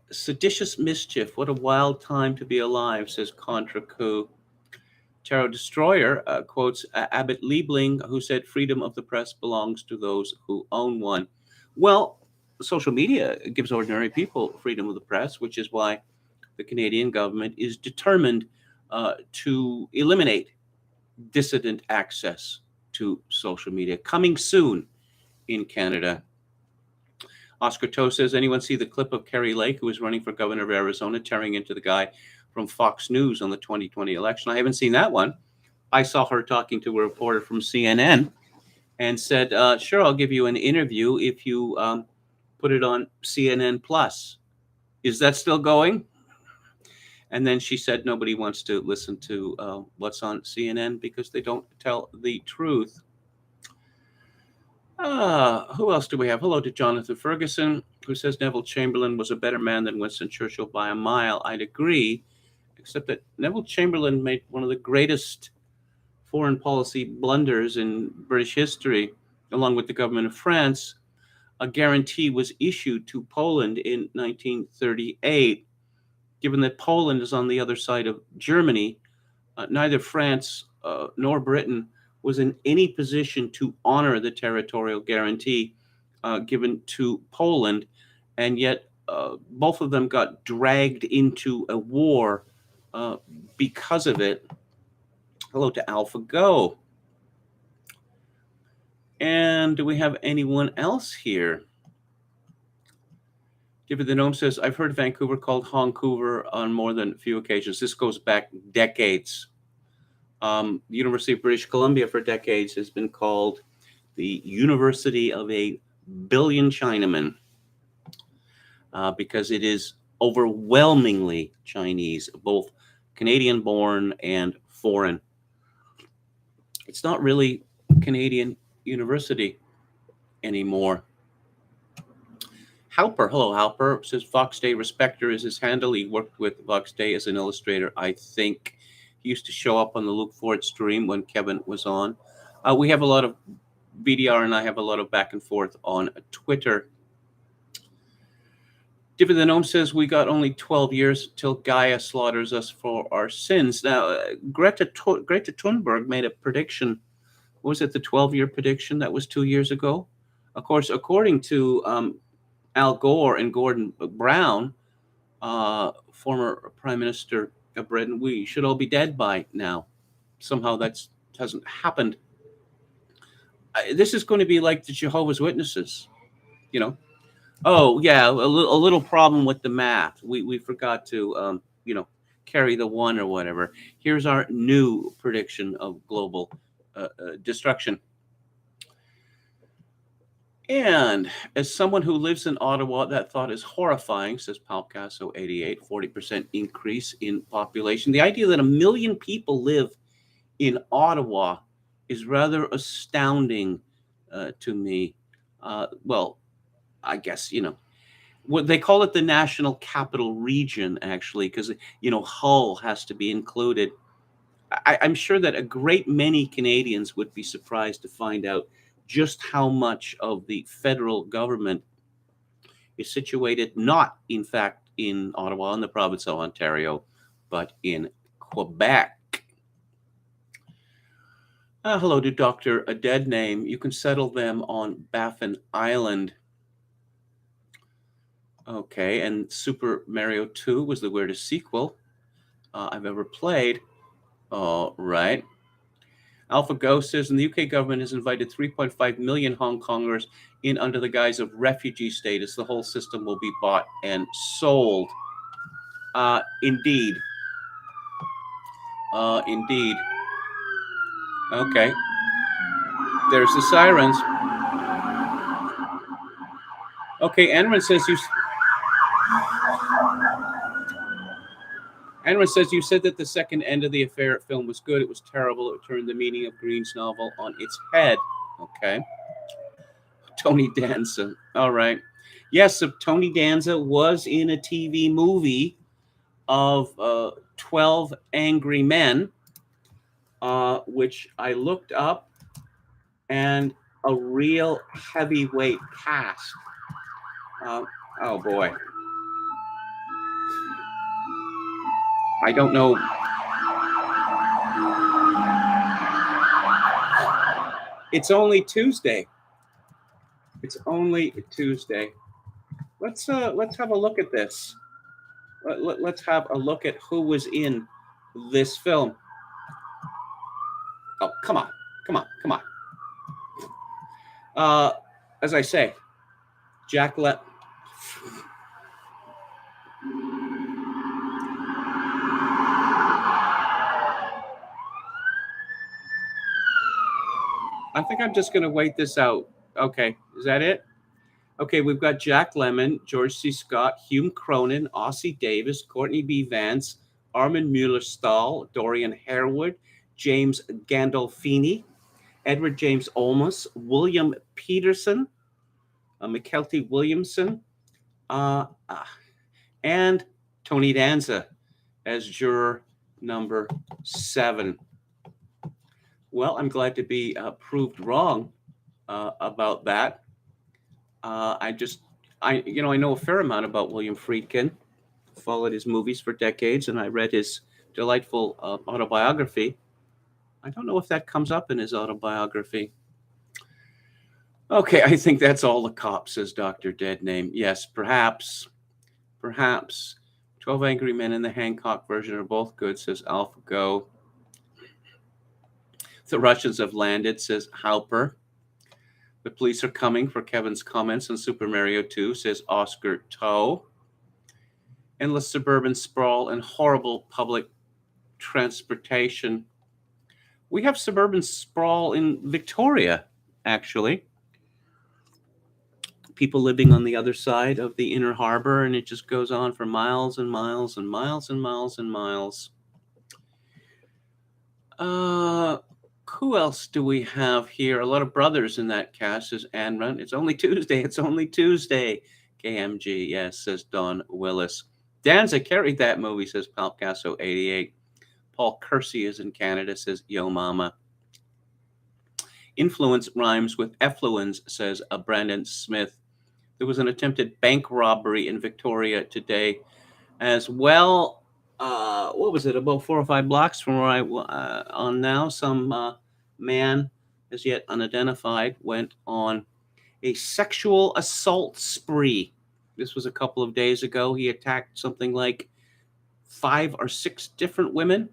Seditious mischief. What a wild time to be alive, says Contra Coup. Tarot Destroyer quotes Abbott Liebling, who said freedom of the press belongs to those who own one. Well, social media gives ordinary people freedom of the press, which is why the Canadian government is determined to eliminate dissident access to social media. Coming soon in Canada. Oscar Toe says, anyone see the clip of Kari Lake, who was running for governor of Arizona, tearing into the guy from Fox News on the 2020 election? I haven't seen that one. I saw her talking to a reporter from CNN and said, sure, I'll give you an interview if you put it on CNN Plus. Is that still going? And then she said nobody wants to listen to what's on CNN because they don't tell the truth. Who else do we have? Hello to Jonathan Ferguson, who says Neville Chamberlain was a better man than Winston Churchill by a mile. I'd agree, except that Neville Chamberlain made one of the greatest foreign policy blunders in British history, along with the government of France. A guarantee was issued to Poland in 1938. Given that Poland is on the other side of Germany, neither France nor Britain was in any position to honor the territorial guarantee given to Poland, and yet both of them got dragged into a war because of it. Hello to AlphaGo. And do we have anyone else here? David the Gnome says, I've heard Vancouver called Honcouver on more than a few occasions. This goes back decades. The University of British Columbia for decades has been called the University of a Billion Chinamen because it is overwhelmingly Chinese, both Canadian-born and foreign. It's not really Canadian university anymore. Halper, hello Halper, says Vox Day Respecter is his handle. He worked with Vox Day as an illustrator, I think. He used to show up on the Luke Ford stream when Kevin was on. We have a lot of VDR and I have a lot of back and forth on Twitter. David the Gnome says we got only 12 years till Gaia slaughters us for our sins. Now, Greta Thunberg made a prediction. What was it, the 12-year prediction? That was 2 years ago. Of course, according to Al Gore and Gordon Brown, former Prime Minister of Britain, we should all be dead by now. Somehow that hasn't happened. This is going to be like the Jehovah's Witnesses, you know. Oh yeah, a little problem with the math. We forgot to carry the one or whatever. Here's our new prediction of global destruction. And as someone who lives in Ottawa, that thought is horrifying, says Palcasso 88, 40% increase in population. The idea that 1 million people live in Ottawa is rather astounding to me. Well, I guess, what they call it, the National Capital Region, actually, because, Hull has to be included. I'm sure that a great many Canadians would be surprised to find out just how much of the federal government is situated, not in fact in Ottawa, in the province of Ontario, but in Quebec. Hello to Dr. A Dead Name. You can settle them on Baffin Island. Okay, and Super Mario 2 was the weirdest sequel I've ever played. All right. AlphaGo says, and the UK government has invited 3.5 million Hong Kongers in under the guise of refugee status. The whole system will be bought and sold. Indeed. Indeed. Okay. There's the sirens. Okay, Anwar says you said that the second end of the affair film was good. It was terrible. It turned the meaning of Green's novel on its head. Okay. Tony Danza. All right. Yes, so Tony Danza was in a TV movie of 12 Angry Men, which I looked up, and a real heavyweight cast. Oh, boy. I don't know. It's only Tuesday. It's only Tuesday. Let's have a look at this. Let's have a look at who was in this film. Oh, come on. As I say, Jack I think I'm just going to wait this out. Okay, is that it? Okay, we've got Jack Lemmon, George C. Scott, Hume Cronin, Ossie Davis, Courtney B. Vance, Armin Mueller-Stahl, Dorian Harewood, James Gandolfini, Edward James Olmos, William Peterson, McKelty Williamson, and Tony Danza as juror number 7. Well, I'm glad to be proved wrong about that. I know a fair amount about William Friedkin, followed his movies for decades, and I read his delightful autobiography. I don't know if that comes up in his autobiography. Okay, I think that's all the cops, says Dr. Dead Name. Yes, perhaps. 12 Angry Men and the Hancock version are both good, says AlphaGo. The Russians have landed, says Halper. The police are coming for Kevin's comments on Super Mario 2, says Oscar Toe. Endless suburban sprawl and horrible public transportation. We have suburban sprawl in Victoria, actually. People living on the other side of the inner harbor, and it just goes on for miles and miles and miles and miles and miles. Who else do we have here? A lot of brothers in that cast, says Anran. It's only Tuesday. KMG, yes, says Don Willis. Danza carried that movie, says Palcasso 88. Paul Kersey is in Canada, says Yo Mama. Influence rhymes with effluence, says Brandon Smith. There was an attempted bank robbery in Victoria today as well. What was it, about 4 or 5 blocks from where I on now? Some man, as yet unidentified, went on a sexual assault spree. This was a couple of days ago. He attacked something like 5 or 6 different women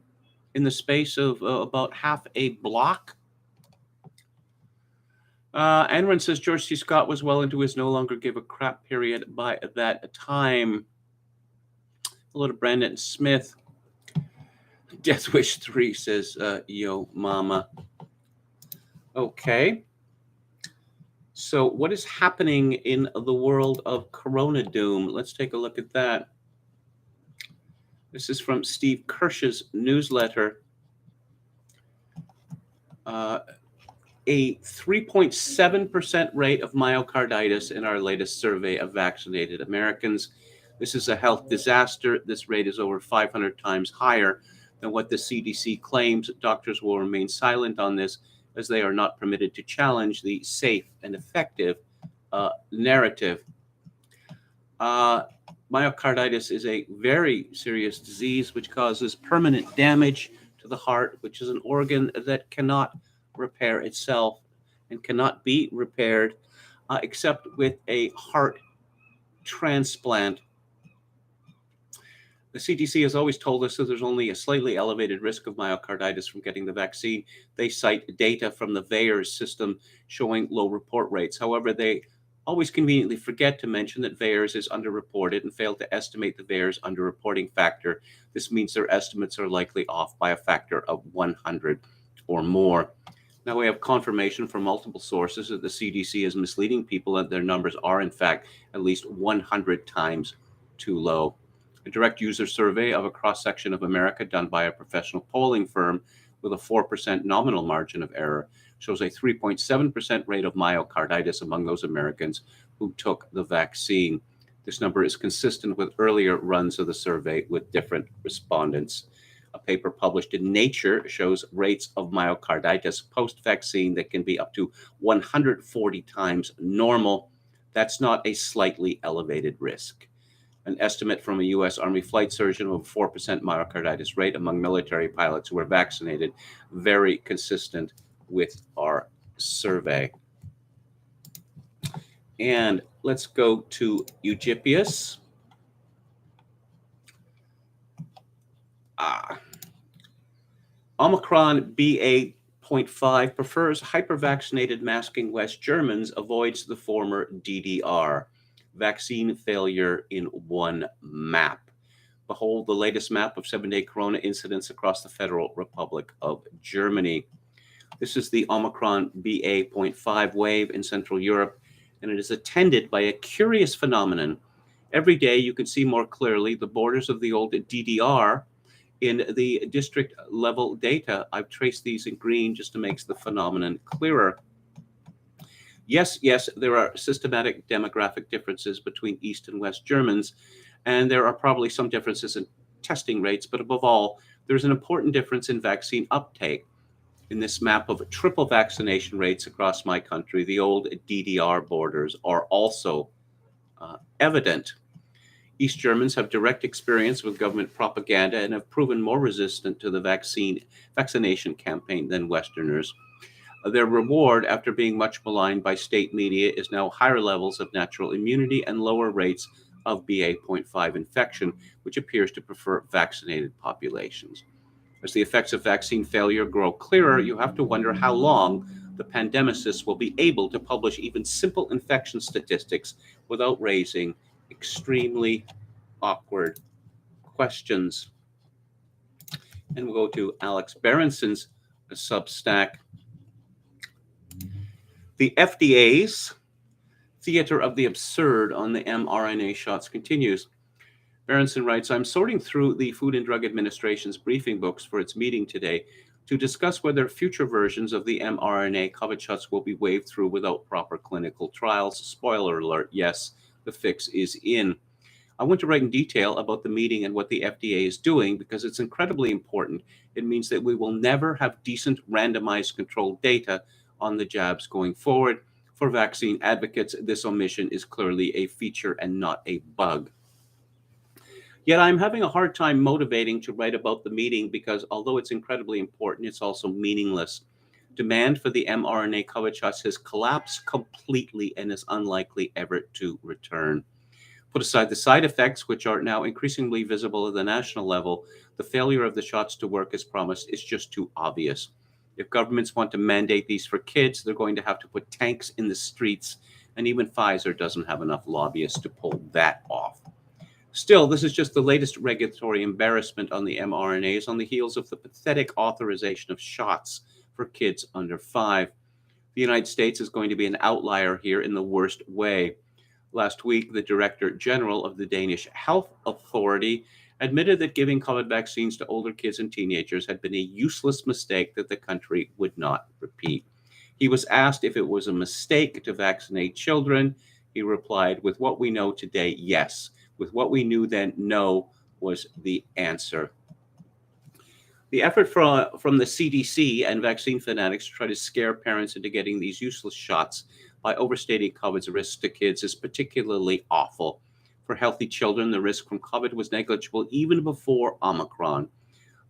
in the space of about half a block. Enron says George C. Scott was well into his no longer give a crap period by that time. Hello to Brandon Smith. Death Wish 3 says, yo, mama. Okay. So what is happening in the world of Corona doom? Let's take a look at that. This is from Steve Kirsch's newsletter. A 3.7% rate of myocarditis in our latest survey of vaccinated Americans. This is a health disaster. This rate is over 500 times higher than what the CDC claims. Doctors will remain silent on this as they are not permitted to challenge the safe and effective narrative. Myocarditis is a very serious disease which causes permanent damage to the heart, which is an organ that cannot repair itself and cannot be repaired except with a heart transplant. The CDC has always told us that there's only a slightly elevated risk of myocarditis from getting the vaccine. They cite data from the VAERS system showing low report rates. However, they always conveniently forget to mention that VAERS is underreported and fail to estimate the VAERS underreporting factor. This means their estimates are likely off by a factor of 100 or more. Now, we have confirmation from multiple sources that the CDC is misleading people and their numbers are, in fact, at least 100 times too low. A direct user survey of a cross-section of America done by a professional polling firm with a 4% nominal margin of error shows a 3.7% rate of myocarditis among those Americans who took the vaccine. This number is consistent with earlier runs of the survey with different respondents. A paper published in Nature shows rates of myocarditis post-vaccine that can be up to 140 times normal. That's not a slightly elevated risk. An estimate from a U.S. Army flight surgeon of a 4% myocarditis rate among military pilots who were vaccinated, very consistent with our survey. And let's go to Eugippius. Omicron BA.5 prefers hyper-vaccinated masking West Germans, avoids the former DDR. Vaccine failure in one map. Behold the latest map of 7-day corona incidents across the Federal Republic of Germany. This is the Omicron BA.5 wave in Central Europe, and it is attended by a curious phenomenon. Every day you can see more clearly the borders of the old DDR in the district level data. I've traced these in green just to make the phenomenon clearer. Yes, there are systematic demographic differences between East and West Germans, and there are probably some differences in testing rates, but above all, there's an important difference in vaccine uptake. In this map of triple vaccination rates across my country, the old DDR borders are also evident. East Germans have direct experience with government propaganda and have proven more resistant to the vaccination campaign than Westerners. Their reward, after being much maligned by state media, is now higher levels of natural immunity and lower rates of BA.5 infection, which appears to prefer vaccinated populations. As the effects of vaccine failure grow clearer, you have to wonder how long the pandemicists will be able to publish even simple infection statistics without raising extremely awkward questions. And we'll go to Alex Berenson's Substack. The FDA's theater of the absurd on the mRNA shots continues. Berenson writes, I'm sorting through the Food and Drug Administration's briefing books for its meeting today to discuss whether future versions of the mRNA COVID shots will be waved through without proper clinical trials. Spoiler alert, yes, the fix is in. I want to write in detail about the meeting and what the FDA is doing because it's incredibly important. It means that we will never have decent randomized controlled data on the jabs going forward. For vaccine advocates, this omission is clearly a feature and not a bug. Yet I'm having a hard time motivating to write about the meeting because although it's incredibly important, it's also meaningless. Demand for the mRNA COVID shots has collapsed completely and is unlikely ever to return. Put aside the side effects, which are now increasingly visible at the national level, the failure of the shots to work as promised is just too obvious. If governments want to mandate these for kids, they're going to have to put tanks in the streets, and even Pfizer doesn't have enough lobbyists to pull that off. Still, this is just the latest regulatory embarrassment on the mRNAs on the heels of the pathetic authorization of shots for kids under 5. The United States is going to be an outlier here in the worst way. Last week, the Director General of the Danish Health Authority admitted that giving COVID vaccines to older kids and teenagers had been a useless mistake that the country would not repeat. He was asked if it was a mistake to vaccinate children. He replied, "With what we know today, yes. With what we knew then, no," was the answer. The effort from the CDC and vaccine fanatics to try to scare parents into getting these useless shots by overstating COVID's risks to kids is particularly awful. For healthy children, the risk from COVID was negligible even before Omicron.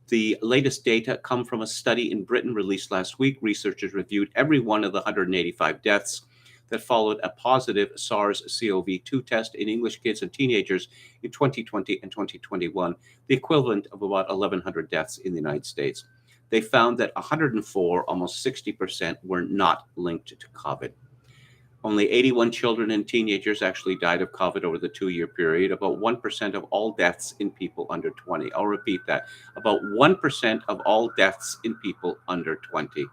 The latest data come from a study in Britain released last week. Researchers reviewed every one of the 185 deaths that followed a positive SARS-CoV-2 test in English kids and teenagers in 2020 and 2021, the equivalent of about 1,100 deaths in the United States. They found that 104, almost 60%, were not linked to COVID. Only 81 children and teenagers actually died of COVID over the 2-year period, about 1% of all deaths in people under 20. I'll repeat that. About 1% of all deaths in people under 20.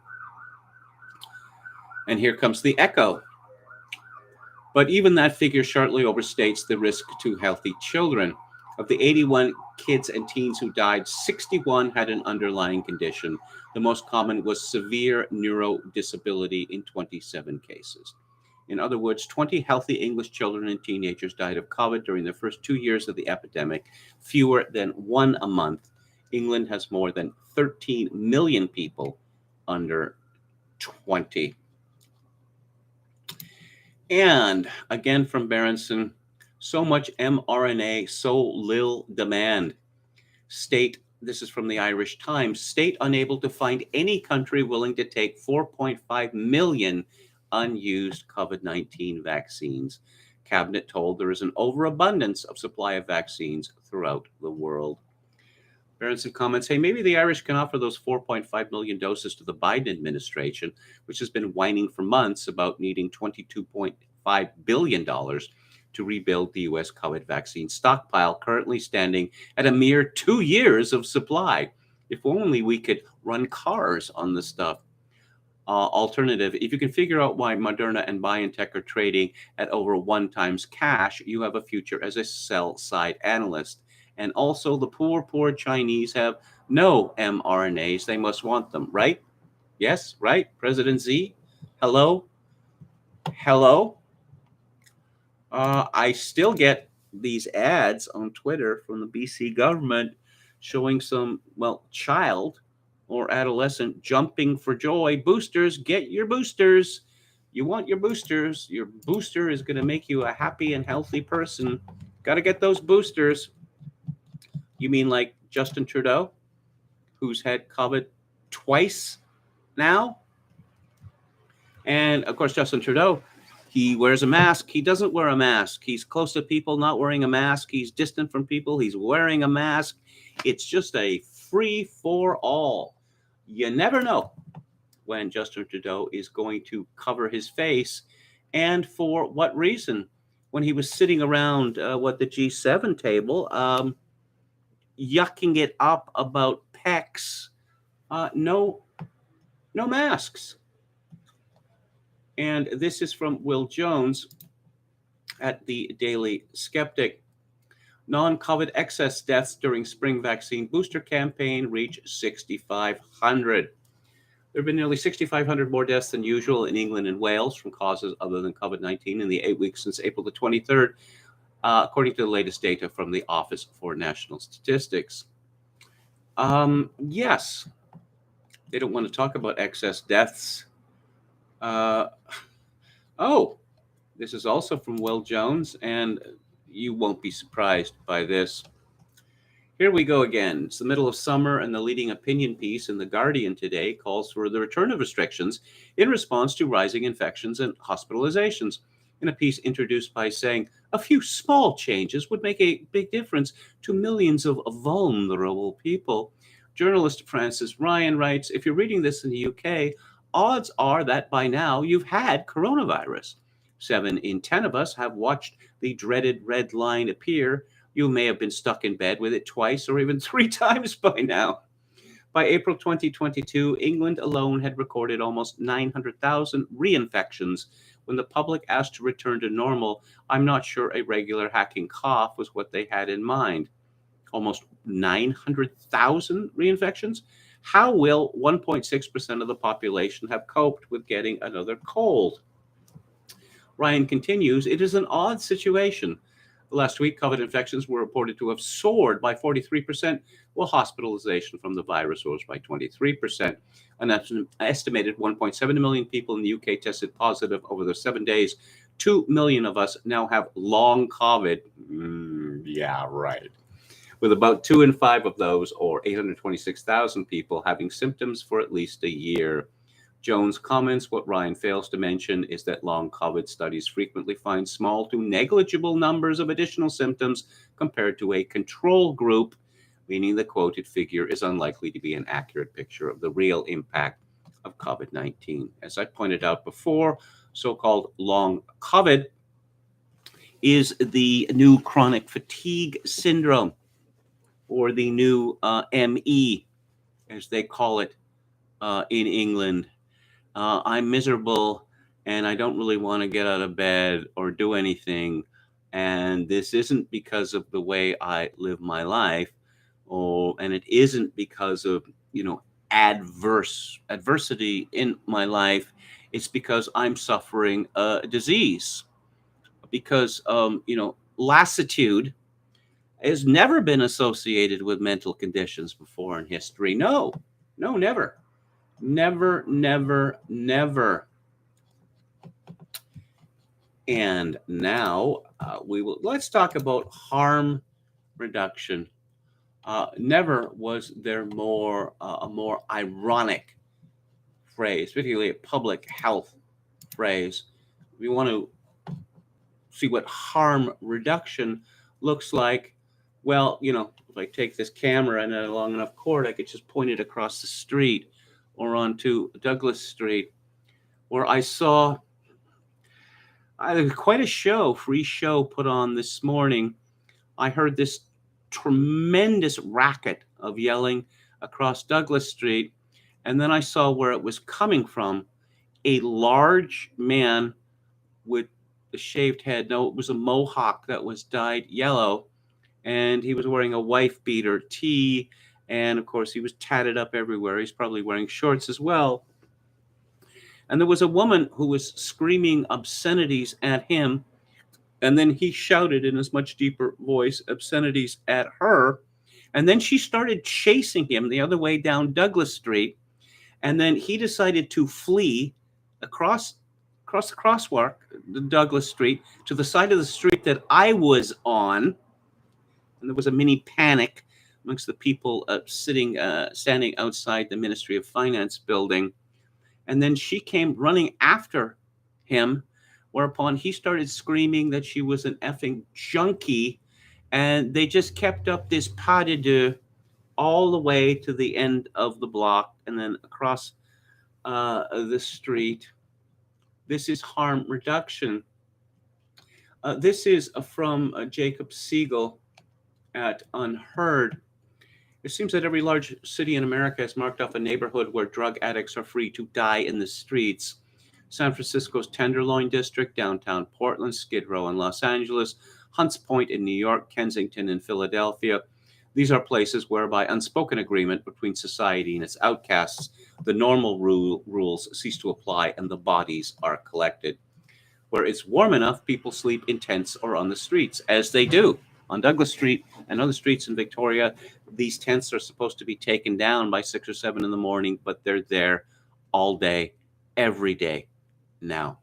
And here comes the echo. But even that figure sharply overstates the risk to healthy children. Of the 81 kids and teens who died, 61 had an underlying condition. The most common was severe neurodisability in 27 cases. In other words, 20 healthy English children and teenagers died of COVID during the first 2 years of the epidemic, fewer than 1 a month. England has more than 13 million people under 20. And again from Berenson, so much mRNA, so little demand. State, this is from the Irish Times, state unable to find any country willing to take 4.5 million unused COVID-19 vaccines. Cabinet told there is an overabundance of supply of vaccines throughout the world. Berenson comments, hey, maybe the Irish can offer those 4.5 million doses to the Biden administration, which has been whining for months about needing $22.5 billion to rebuild the U.S. COVID vaccine stockpile, currently standing at a mere 2 years of supply. If only we could run cars on the stuff. Alternative, if you can figure out why Moderna and BioNTech are trading at over 1 times cash, you have a future as a sell-side analyst. And also the poor Chinese have no mRNAs. They must want them, right? Yes, right? President Xi? Hello? I still get these ads on Twitter from the BC government showing some, child or adolescent jumping for joy. Boosters, get your boosters. You want your boosters. Your booster is going to make you a happy and healthy person. Got to get those boosters. You mean like Justin Trudeau, who's had COVID twice now? And of course, Justin Trudeau, he wears a mask. He doesn't wear a mask. He's close to people not wearing a mask. He's distant from people. He's wearing a mask. It's just a free for all. You never know when Justin Trudeau is going to cover his face and for what reason. When he was sitting around the G7 table, yucking it up about pecs, no masks. And this is from Will Jones at the Daily Skeptic. Non-COVID excess deaths during spring vaccine booster campaign reach 6,500. There have been nearly 6,500 more deaths than usual in England and Wales from causes other than COVID-19 in the 8 weeks since April the 23rd, according to the latest data from the Office for National Statistics. Yes, they don't want to talk about excess deaths. This is also from Will Jones, and you won't be surprised by this. Here we go again. It's the middle of summer, and the leading opinion piece in The Guardian today calls for the return of restrictions in response to rising infections and hospitalizations. In a piece introduced by saying a few small changes would make a big difference to millions of vulnerable people. Journalist Francis Ryan writes, if you're reading this in the UK, odds are that by now you've had coronavirus. 7 in 10 of us have watched the dreaded red line appear. You may have been stuck in bed with it twice or even 3 times by now. By April 2022, England alone had recorded almost 900,000 reinfections. When the public asked to return to normal, I'm not sure a regular hacking cough was what they had in mind. Almost 900,000 reinfections? How will 1.6% of the population have coped with getting another cold? Ryan continues, it is an odd situation. Last week, COVID infections were reported to have soared by 43%, while hospitalization from the virus rose by 23%. An estimated 1.7 million people in the UK tested positive over the 7 days. 2 million of us now have long COVID. Yeah, right. With about 2 in 5 of those, or 826,000 people, having symptoms for at least a year. Jones comments, what Ryan fails to mention is that long COVID studies frequently find small to negligible numbers of additional symptoms compared to a control group, meaning the quoted figure is unlikely to be an accurate picture of the real impact of COVID-19. As I pointed out before, so-called long COVID is the new chronic fatigue syndrome, or the new ME, as they call it in England. I'm miserable and I don't really want to get out of bed or do anything. And this isn't because of the way I live my life, and it isn't because of, adversity in my life. It's because I'm suffering a disease. Because, lassitude has never been associated with mental conditions before in history. No, never. Never, never, never. And now let's talk about harm reduction. Never was there a more ironic phrase, particularly a public health phrase. We want to see what harm reduction looks like. Well, if I take this camera and a long enough cord, I could just point it across the street or onto Douglas Street, where I saw quite a free show put on this morning. I heard this tremendous racket of yelling across Douglas Street, and then I saw where it was coming from. A large man with a shaved head. No, it was a mohawk that was dyed yellow, and he was wearing a wife beater tee, and of course he was tatted up everywhere. He's probably wearing shorts as well. And there was a woman who was screaming obscenities at him, and then he shouted in his much deeper voice obscenities at her, and then she started chasing him the other way down Douglas Street, and then he decided to flee across the crosswalk, Douglas Street, to the side of the street that I was on. And there was a mini panic amongst the people standing outside the Ministry of Finance building. And then she came running after him, whereupon he started screaming that she was an effing junkie. And they just kept up this pas de deux all the way to the end of the block and then across the street. This is harm reduction. This is from Jacob Siegel at Unheard. It seems that every large city in America has marked off a neighborhood where drug addicts are free to die in the streets. San Francisco's Tenderloin District, downtown Portland, Skid Row in Los Angeles, Hunts Point in New York, Kensington in Philadelphia. These are places where, by unspoken agreement between society and its outcasts, the normal rules cease to apply and the bodies are collected. Where it's warm enough, people sleep in tents or on the streets, as they do. On Douglas Street and other streets in Victoria, these tents are supposed to be taken down by 6 or 7 in the morning, but they're there all day, every day now.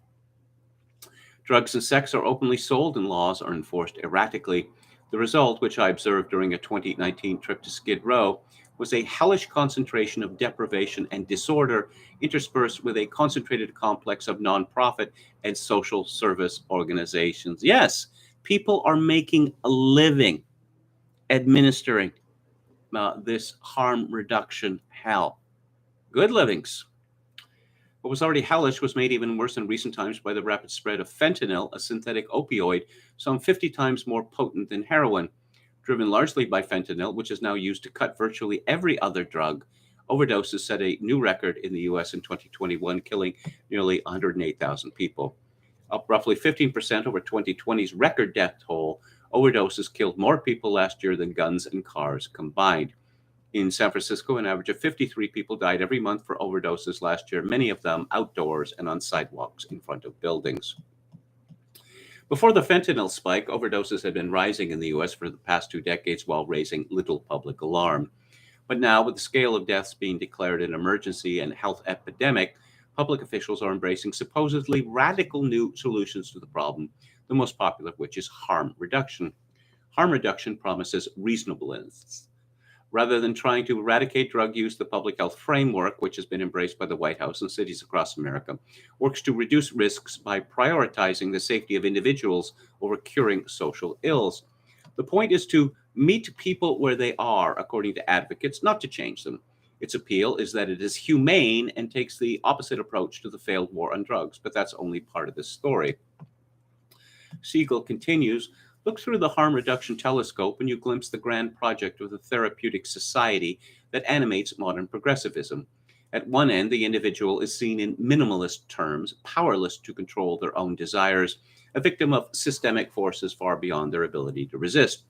Drugs and sex are openly sold and laws are enforced erratically. The result, which I observed during a 2019 trip to Skid Row, was a hellish concentration of deprivation and disorder interspersed with a concentrated complex of nonprofit and social service organizations. Yes, people are making a living administering this harm reduction hell. Good livings. What was already hellish was made even worse in recent times by the rapid spread of fentanyl, a synthetic opioid some 50 times more potent than heroin. Driven largely by fentanyl, which is now used to cut virtually every other drug, overdoses set a new record in the US in 2021, killing nearly 108,000 people. Up roughly 15% over 2020's record death toll, overdoses killed more people last year than guns and cars combined. In San Francisco, an average of 53 people died every month for overdoses last year, many of them outdoors and on sidewalks in front of buildings. Before the fentanyl spike, overdoses had been rising in the U.S. for the past 2 decades while raising little public alarm. But now, with the scale of deaths being declared an emergency and health epidemic, public officials are embracing supposedly radical new solutions to the problem, the most popular of which is harm reduction. Harm reduction promises reasonableness. Rather than trying to eradicate drug use, the public health framework, which has been embraced by the White House and cities across America, works to reduce risks by prioritizing the safety of individuals over curing social ills. The point is to meet people where they are, according to advocates, not to change them. Its appeal is that it is humane and takes the opposite approach to the failed war on drugs, but that's only part of the story. Siegel continues, look through the harm reduction telescope and you glimpse the grand project of the therapeutic society that animates modern progressivism. At one end, the individual is seen in minimalist terms, powerless to control their own desires, a victim of systemic forces far beyond their ability to resist.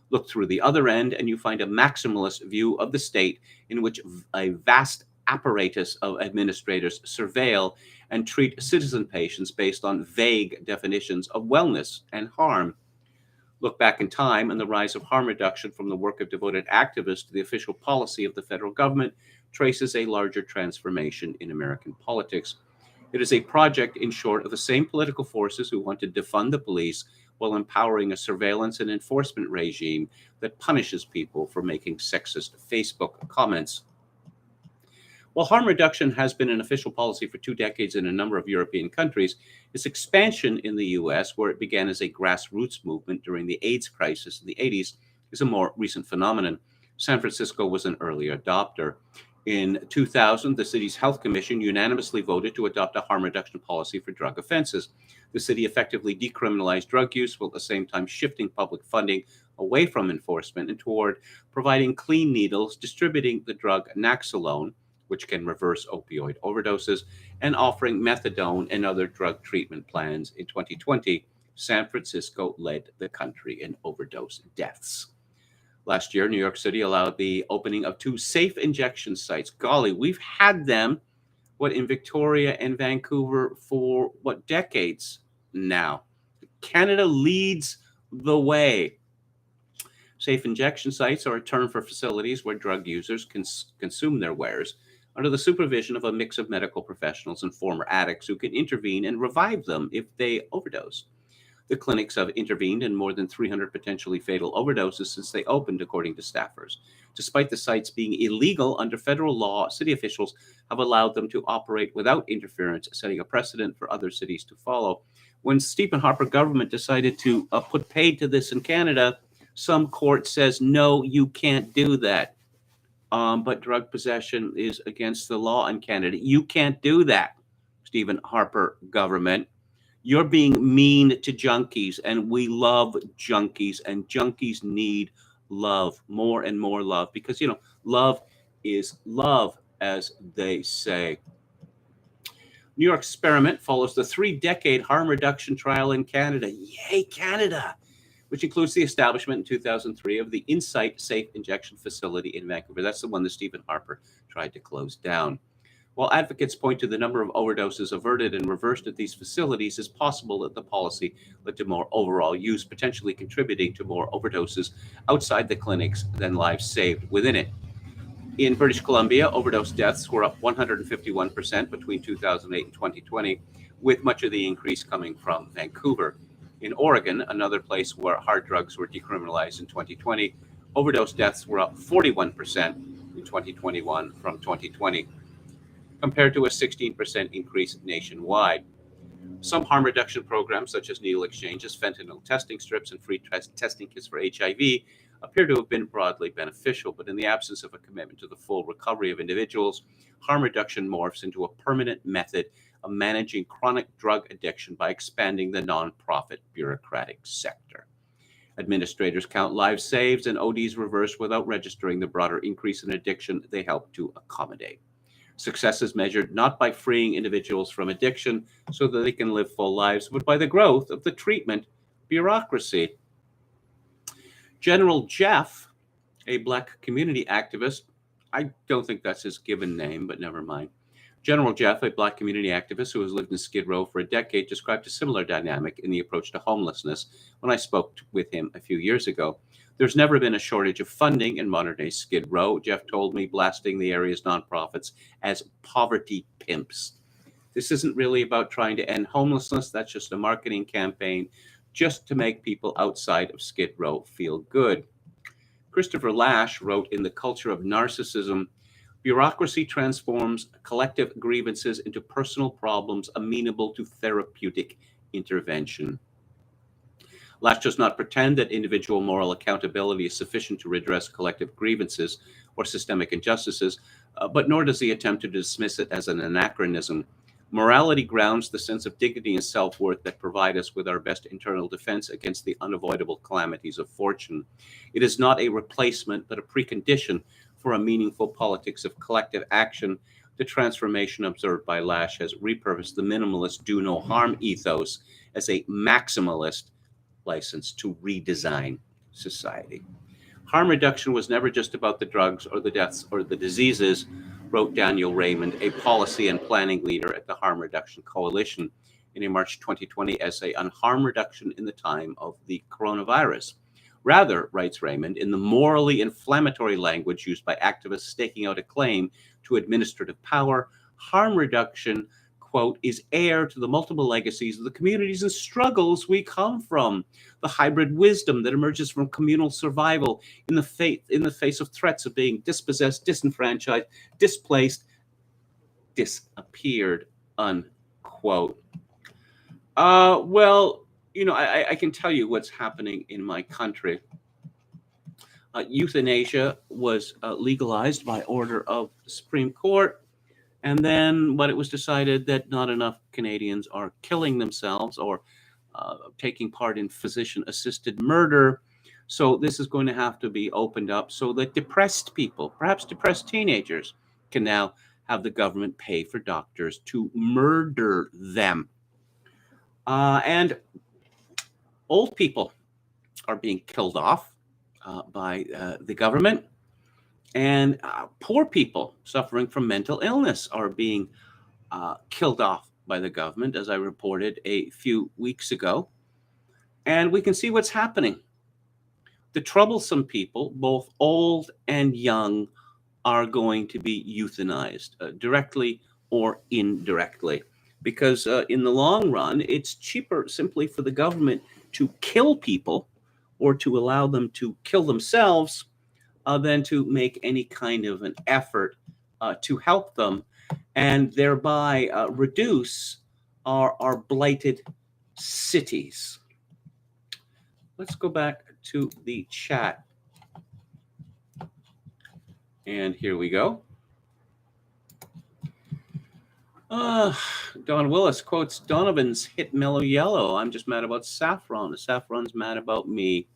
Look through the other end and you find a maximalist view of the state in which a vast apparatus of administrators surveil and treat citizen patients based on vague definitions of wellness and harm. Look back in time, and the rise of harm reduction from the work of devoted activists to the official policy of the federal government traces a larger transformation in American politics. It is a project, in short, of the same political forces who want to defund the police while empowering a surveillance and enforcement regime that punishes people for making sexist Facebook comments. While harm reduction has been an official policy for 2 decades in a number of European countries, its expansion in the US, where it began as a grassroots movement during the AIDS crisis in the 80s, is a more recent phenomenon. San Francisco was an early adopter. In 2000, the city's health commission unanimously voted to adopt a harm reduction policy for drug offenses. The city effectively decriminalized drug use while at the same time shifting public funding away from enforcement and toward providing clean needles, distributing the drug Naxalone, which can reverse opioid overdoses, and offering methadone and other drug treatment plans. In 2020, San Francisco led the country in overdose deaths. Last year, New York City allowed the opening of 2 safe injection sites. Golly, we've had them, in Victoria and Vancouver for, decades now. Canada leads the way. Safe injection sites are a term for facilities where drug users can consume their wares under the supervision of a mix of medical professionals and former addicts who can intervene and revive them if they overdose. The clinics have intervened in more than 300 potentially fatal overdoses since they opened, according to staffers. Despite the sites being illegal under federal law, city officials have allowed them to operate without interference, setting a precedent for other cities to follow. When Stephen Harper government decided to put paid to this in Canada, some court says, no, you can't do that. But drug possession is against the law in Canada. You can't do that, Stephen Harper government. You're being mean to junkies, and we love junkies, and junkies need love, more and more love, because, love is love, as they say. New York experiment follows the 3-decade harm reduction trial in Canada. Yay, Canada! Which includes the establishment in 2003 of the Insight Safe Injection Facility in Vancouver. That's the one that Stephen Harper tried to close down. While advocates point to the number of overdoses averted and reversed at these facilities, it's possible that the policy led to more overall use, potentially contributing to more overdoses outside the clinics than lives saved within it. In British Columbia, overdose deaths were up 151% between 2008 and 2020, with much of the increase coming from Vancouver. In Oregon, another place where hard drugs were decriminalized in 2020, overdose deaths were up 41% in 2021 from 2020, compared to a 16% increase nationwide. Some harm reduction programs, such as needle exchanges, fentanyl testing strips, and free testing kits for HIV, appear to have been broadly beneficial, but in the absence of a commitment to the full recovery of individuals, harm reduction morphs into a permanent method of managing chronic drug addiction by expanding the nonprofit bureaucratic sector. Administrators count lives saved and ODs reversed without registering the broader increase in addiction they help to accommodate. Success is measured not by freeing individuals from addiction so that they can live full lives, but by the growth of the treatment bureaucracy. General Jeff, a Black community activist, I don't think that's his given name, but never mind. General Jeff, a Black community activist who has lived in Skid Row for a decade, described a similar dynamic in the approach to homelessness when I spoke with him a few years ago. There's never been a shortage of funding in modern-day Skid Row, Jeff told me, blasting the area's nonprofits as poverty pimps. This isn't really about trying to end homelessness. That's just a marketing campaign just to make people outside of Skid Row feel good. Christopher Lasch wrote in The Culture of Narcissism, bureaucracy transforms collective grievances into personal problems amenable to therapeutic intervention. Lasch does not pretend that individual moral accountability is sufficient to redress collective grievances or systemic injustices, but nor does he attempt to dismiss it as an anachronism. Morality grounds the sense of dignity and self-worth that provide us with our best internal defense against the unavoidable calamities of fortune. It is not a replacement, but a precondition for a meaningful politics of collective action. The transformation observed by Lasch has repurposed the minimalist do no harm ethos as a maximalist license to redesign society. Harm reduction was never just about the drugs or the deaths or the diseases, wrote Daniel Raymond, a policy and planning leader at the Harm Reduction Coalition, in a March 2020 essay on harm reduction in the time of the coronavirus. Rather, writes Raymond, in the morally inflammatory language used by activists staking out a claim to administrative power, harm reduction, quote, is heir to the multiple legacies of the communities and struggles we come from, the hybrid wisdom that emerges from communal survival in the face of threats of being dispossessed, disenfranchised, displaced, disappeared, unquote. Well, you know, I can tell you what's happening in my country. Euthanasia was legalized by order of the Supreme Court. And then, but it was decided that not enough Canadians are killing themselves or taking part in physician-assisted murder. So this is going to have to be opened up so that depressed people, perhaps depressed teenagers, can now have the government pay for doctors to murder them. And old people are being killed off by the government. And poor people suffering from mental illness are being killed off by the government, as I reported a few weeks ago. And we can see what's happening. The troublesome people, both old and young, are going to be euthanized directly or indirectly. Because in the long run, it's cheaper simply for the government to kill people or to allow them to kill themselves than to make any kind of an effort to help them and thereby reduce our blighted cities. Let's go back to the chat. And here we go. Don Willis quotes Donovan's hit Mellow Yellow. I'm just mad about Saffron. Saffron's mad about me.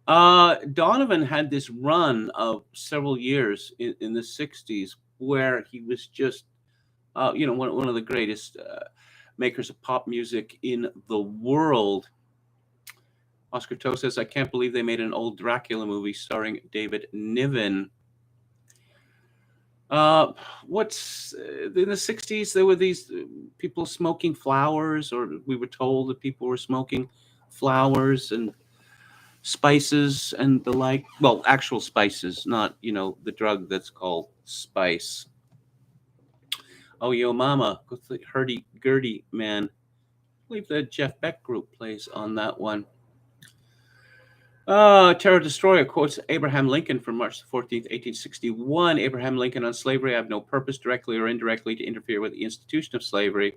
Donovan had this run of several years in the 60s where he was just, one of the greatest makers of pop music in the world. Oscar Toe says, I can't believe they made an old Dracula movie starring David Niven. What's in the 60s, there were these people smoking flowers, or we were told that people were smoking flowers and spices and the like. Well, actual spices, not, the drug that's called spice. Oh, yo, mama, hurdy-gurdy, man. believe the Jeff Beck group plays on that one. Terror Destroyer quotes Abraham Lincoln from March 14th, 1861. Abraham Lincoln on slavery: I have no purpose, directly or indirectly, to interfere with the institution of slavery.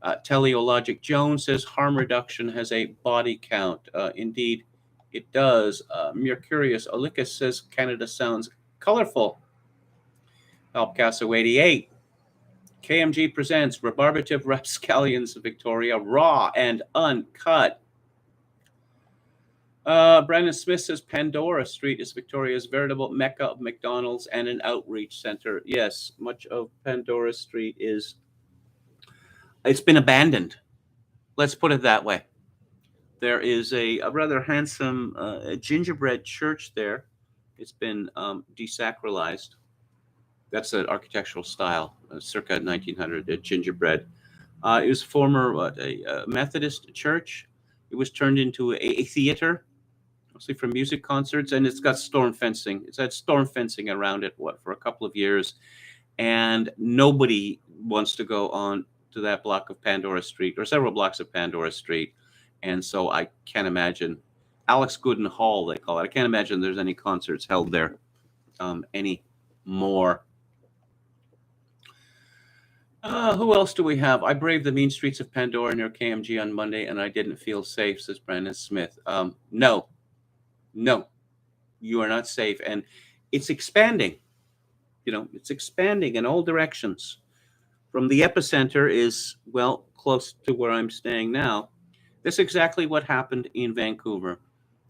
Teleologic Jones says harm reduction has a body count. Indeed, it does. Mercurius Olycus says Canada sounds colorful. Alpicasso 88. KMG presents Rebarbative Rapscallions of Victoria, raw and uncut. Brandon Smith says Pandora Street is Victoria's veritable mecca of McDonald's and an outreach center. Yes, much of Pandora Street it's been abandoned. Let's put it that way. There is a rather handsome gingerbread church there. It's been desacralized. That's an architectural style, circa 1900, gingerbread. It was former a Methodist church. It was turned into a theater, mostly for music concerts, and it's got storm fencing. It's had storm fencing around it, for a couple of years, and nobody wants to go on to that block of Pandora Street, or several blocks of Pandora Street, and so I can't imagine. Alex Gooden Hall, they call it. I can't imagine there's any concerts held there anymore. Who else do we have? I braved the mean streets of Pandora near KMG on Monday, and I didn't feel safe, says Brandon Smith. No, you are not safe. And it's expanding. It's expanding in all directions. From the epicenter is, close to where I'm staying now. This is exactly what happened in Vancouver.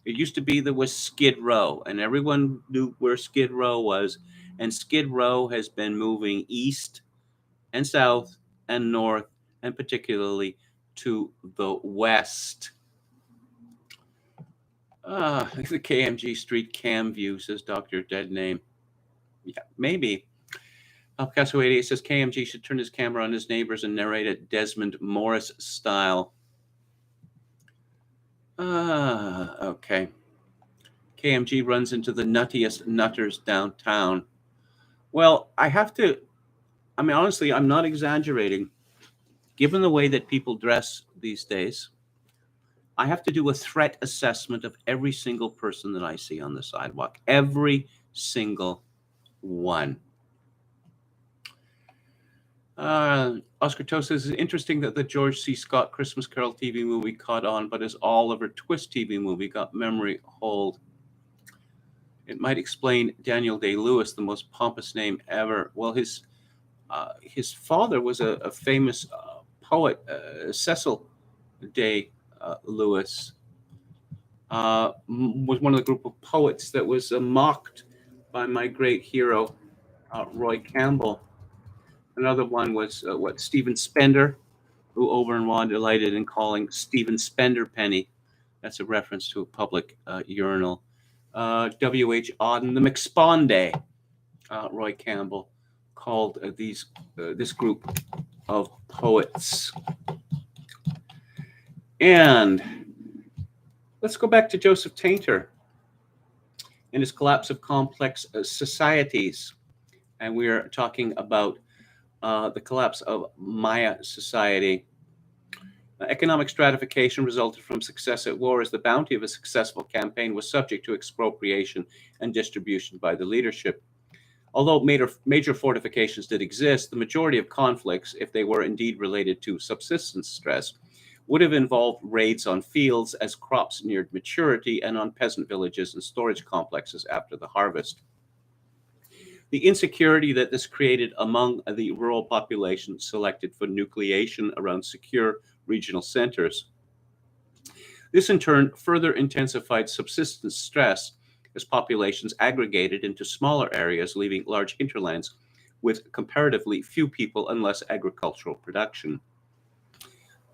It used to be there was Skid Row, and everyone knew where Skid Row was. And Skid Row has been moving east and south and north, and particularly to the west. The KMG Street Cam View, says Dr. Dead Name. Yeah, maybe. Picasso 88 says KMG should turn his camera on his neighbors and narrate it Desmond Morris style. Okay. KMG runs into the nuttiest nutters downtown. Well, honestly, I'm not exaggerating. Given the way that people dress these days, I have to do a threat assessment of every single person that I see on the sidewalk. Every single one. Oscar Toast says, it's interesting that the George C. Scott Christmas Carol TV movie caught on, but his Oliver Twist TV movie got memory hold. It might explain Daniel Day-Lewis, the most pompous name ever. Well, his father was a famous poet, Cecil Day-Lewis, was one of the group of poets that was mocked by my great hero, Roy Campbell. Another one was Stephen Spender, who Oberon delighted in calling Stephen Spender Penny. That's a reference to a public urinal. W.H. Auden, the McSponday, Roy Campbell called this group of poets. And let's go back to Joseph Tainter and his collapse of complex societies. And we are talking about the collapse of Maya society. Economic stratification resulted from success at war, as the bounty of a successful campaign was subject to expropriation and distribution by the leadership. Although major fortifications did exist, the majority of conflicts, if they were indeed related to subsistence stress, would have involved raids on fields as crops neared maturity and on peasant villages and storage complexes after the harvest. The insecurity that this created among the rural population selected for nucleation around secure regional centers. This in turn further intensified subsistence stress as populations aggregated into smaller areas, leaving large hinterlands with comparatively few people and less agricultural production.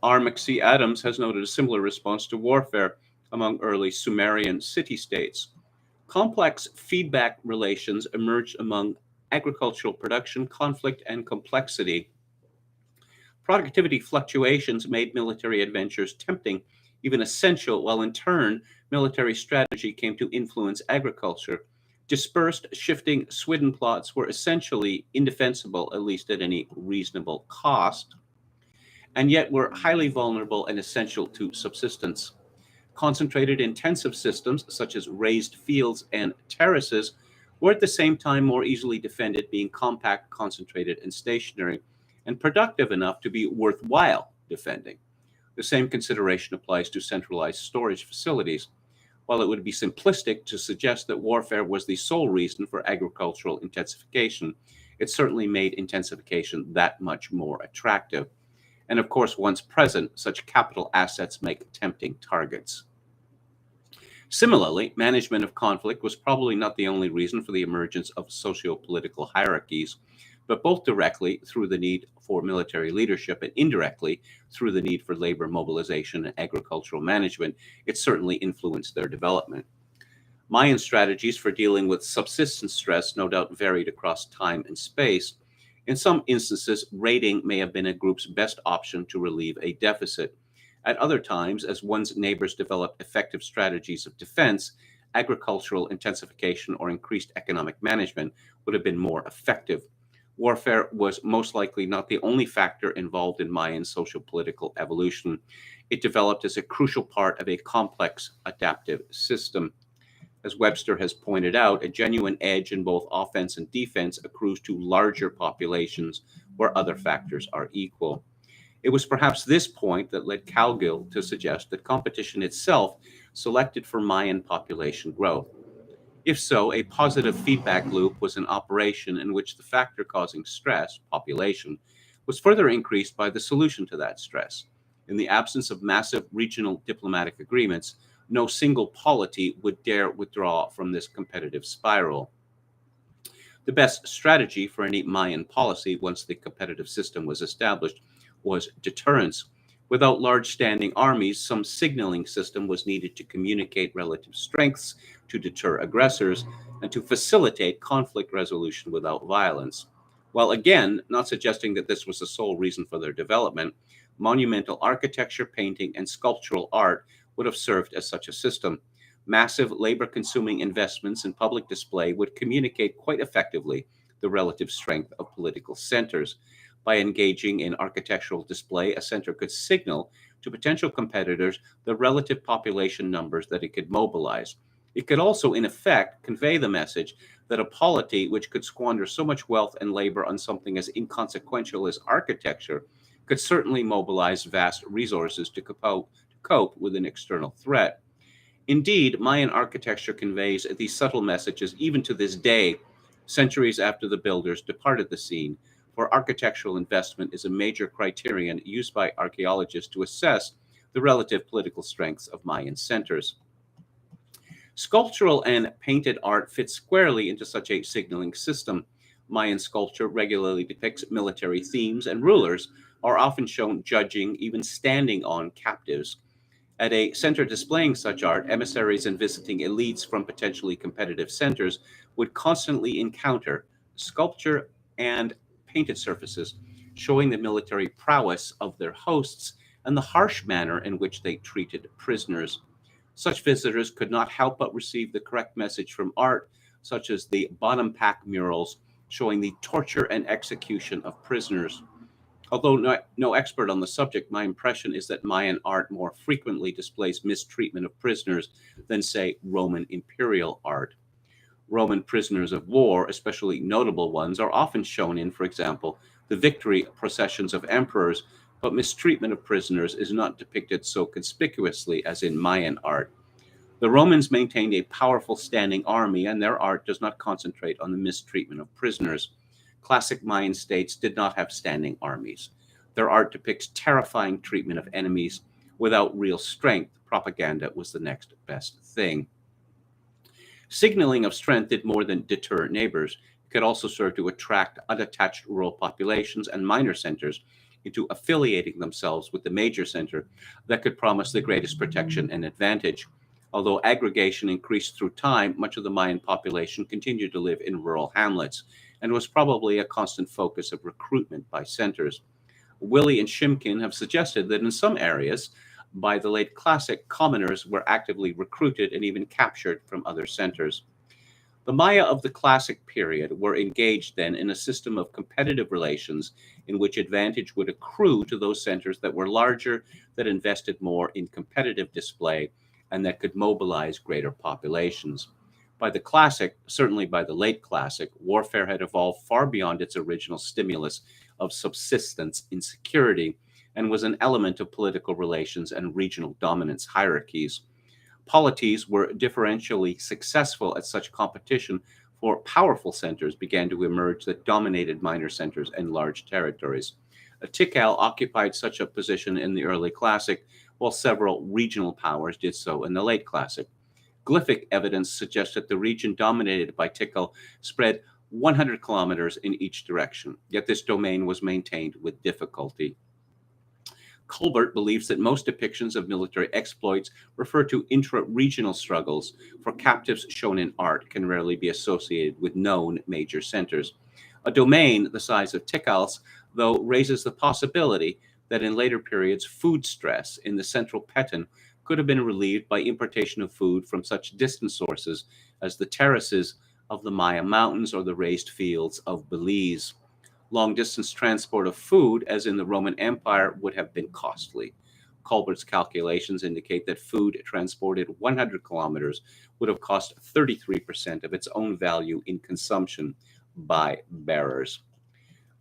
R. McC. Adams has noted a similar response to warfare among early Sumerian city-states. Complex feedback relations emerged among agricultural production, conflict, and complexity. Productivity fluctuations made military adventures tempting, even essential, while in turn, military strategy came to influence agriculture. Dispersed, shifting Swidden plots were essentially indefensible, at least at any reasonable cost. and yet were highly vulnerable and essential to subsistence. Concentrated intensive systems, such as raised fields and terraces, were at the same time more easily defended, being compact, concentrated, and stationary, and productive enough to be worthwhile defending. The same consideration applies to centralized storage facilities. While it would be simplistic to suggest that warfare was the sole reason for agricultural intensification, it certainly made intensification that much more attractive. And of course, once present, such capital assets make tempting targets. Similarly, management of conflict was probably not the only reason for the emergence of socio-political hierarchies, but both directly through the need for military leadership and indirectly through the need for labor mobilization and agricultural management, it certainly influenced their development. Mayan strategies for dealing with subsistence stress no doubt varied across time and space. In some instances, raiding may have been a group's best option to relieve a deficit. At other times, as one's neighbors developed effective strategies of defense, agricultural intensification or increased economic management would have been more effective. Warfare was most likely not the only factor involved in Mayan social political evolution. It developed as a crucial part of a complex adaptive system. As Webster has pointed out, a genuine edge in both offense and defense accrues to larger populations where other factors are equal. It was perhaps this point that led Cowgill to suggest that competition itself selected for Mayan population growth. If so, a positive feedback loop was an operation in which the factor causing stress, population, was further increased by the solution to that stress. In the absence of massive regional diplomatic agreements, no single polity would dare withdraw from this competitive spiral. The best strategy for any Mayan policy once the competitive system was established was deterrence. Without large standing armies, some signaling system was needed to communicate relative strengths, to deter aggressors, and to facilitate conflict resolution without violence. While again, not suggesting that this was the sole reason for their development, monumental architecture, painting, and sculptural art would have served as such a system. Massive labor consuming investments in public display would communicate quite effectively the relative strength of political centers. By engaging in architectural display, a center could signal to potential competitors the relative population numbers that it could mobilize. It could also, in effect, convey the message that a polity which could squander so much wealth and labor on something as inconsequential as architecture could certainly mobilize vast resources to cope with an external threat. Indeed, Mayan architecture conveys these subtle messages even to this day, centuries after the builders departed the scene, for architectural investment is a major criterion used by archaeologists to assess the relative political strengths of Mayan centers. Sculptural and painted art fit squarely into such a signaling system. Mayan sculpture regularly depicts military themes, and rulers are often shown judging, even standing on captives. At a center displaying such art, emissaries and visiting elites from potentially competitive centers would constantly encounter sculpture and painted surfaces, showing the military prowess of their hosts and the harsh manner in which they treated prisoners. Such visitors could not help but receive the correct message from art, such as the bottom pack murals showing the torture and execution of prisoners. Although no expert on the subject, my impression is that Mayan art more frequently displays mistreatment of prisoners than, say, Roman imperial art. Roman prisoners of war, especially notable ones, are often shown in, for example, the victory processions of emperors, but mistreatment of prisoners is not depicted so conspicuously as in Mayan art. The Romans maintained a powerful standing army, and their art does not concentrate on the mistreatment of prisoners. Classic Mayan states did not have standing armies. Their art depicts terrifying treatment of enemies. Without real strength, propaganda was the next best thing. Signaling of strength did more than deter neighbors. It could also serve to attract unattached rural populations and minor centers into affiliating themselves with the major center that could promise the greatest protection and advantage. Although aggregation increased through time, much of the Mayan population continued to live in rural hamlets and was probably a constant focus of recruitment by centers. Willie and Shimkin have suggested that in some areas, by the late Classic, commoners were actively recruited and even captured from other centers. The Maya of the Classic period were engaged then in a system of competitive relations in which advantage would accrue to those centers that were larger, that invested more in competitive display, and that could mobilize greater populations. By the Classic, certainly by the late Classic, warfare had evolved far beyond its original stimulus of subsistence insecurity and was an element of political relations and regional dominance hierarchies. Polities were differentially successful at such competition, for powerful centers began to emerge that dominated minor centers and large territories. Tikal occupied such a position in the early Classic, while several regional powers did so in the late Classic. Glyphic evidence suggests that the region dominated by Tikal spread 100 kilometers in each direction, yet this domain was maintained with difficulty. Colbert believes that most depictions of military exploits refer to intra-regional struggles, for captives shown in art can rarely be associated with known major centers. A domain the size of Tikal's, though, raises the possibility that in later periods food stress in the central Petun could have been relieved by importation of food from such distant sources as the terraces of the Maya Mountains or the raised fields of Belize. Long-distance transport of food, as in the Roman Empire, would have been costly. Colbert's calculations indicate that food transported 100 kilometers would have cost 33% of its own value in consumption by bearers.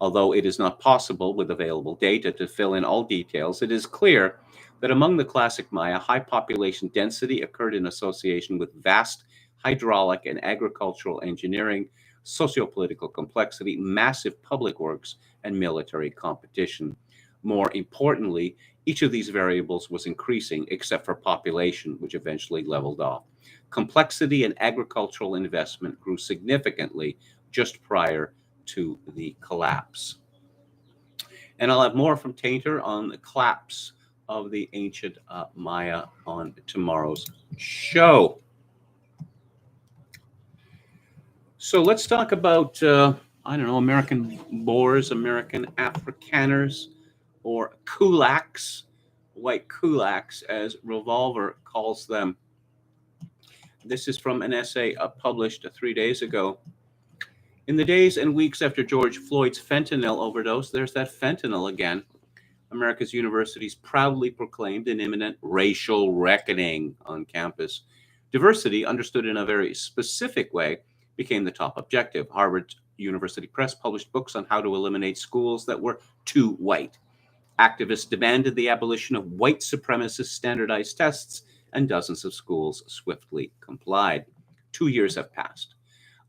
Although it is not possible with available data to fill in all details, it is clear that among the Classic Maya, high population density occurred in association with vast hydraulic and agricultural engineering, sociopolitical complexity, massive public works, and military competition. More importantly, each of these variables was increasing except for population, which eventually leveled off. Complexity and agricultural investment grew significantly just prior to the collapse. And I'll have more from Tainter on the collapse of the ancient Maya on tomorrow's show. So let's talk about, American Boers, American Afrikaners, or kulaks, white kulaks, as Revolver calls them. This is from an essay published 3 days ago. In the days and weeks after George Floyd's fentanyl overdose, there's that fentanyl again. America's universities proudly proclaimed an imminent racial reckoning on campus. Diversity, understood in a very specific way, became the top objective. Harvard University Press published books on how to eliminate schools that were too white. Activists demanded the abolition of white supremacist standardized tests, and dozens of schools swiftly complied. 2 years have passed.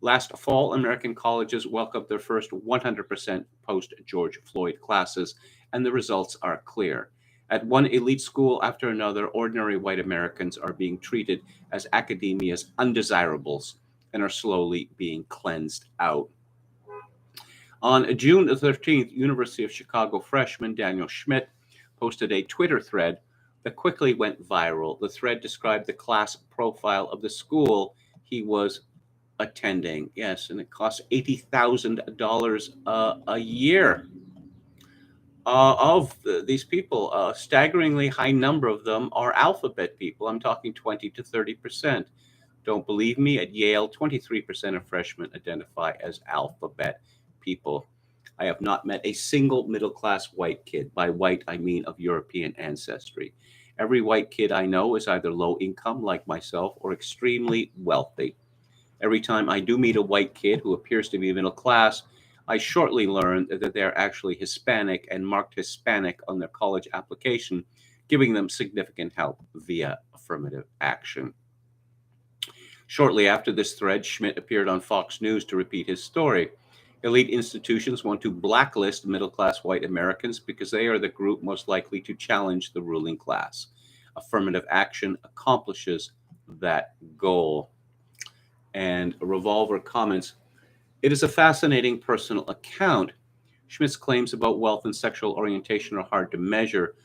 Last fall, American colleges welcomed their first 100% post-George Floyd classes, and the results are clear. At one elite school after another, ordinary white Americans are being treated as academia's undesirables and are slowly being cleansed out. On June 13th, University of Chicago freshman Daniel Schmidt posted a Twitter thread that quickly went viral. The thread described the class profile of the school he was attending. Yes, and it costs $80,000 a year. These people, a staggeringly high number of them are alphabet people. I'm talking 20 to 30%. Don't believe me? At Yale, 23% of freshmen identify as alphabet people. I have not met a single middle-class white kid. By white, I mean of European ancestry. Every white kid I know is either low income, like myself, or extremely wealthy. Every time I do meet a white kid who appears to be middle class, I shortly learn that they're actually Hispanic and marked Hispanic on their college application, giving them significant help via affirmative action. Shortly after this thread, Schmidt appeared on Fox News to repeat his story. Elite institutions want to blacklist middle-class white Americans because they are the group most likely to challenge the ruling class. Affirmative action accomplishes that goal. And Revolver comments, it is a fascinating personal account. Schmidt's claims about wealth and sexual orientation are hard to measure,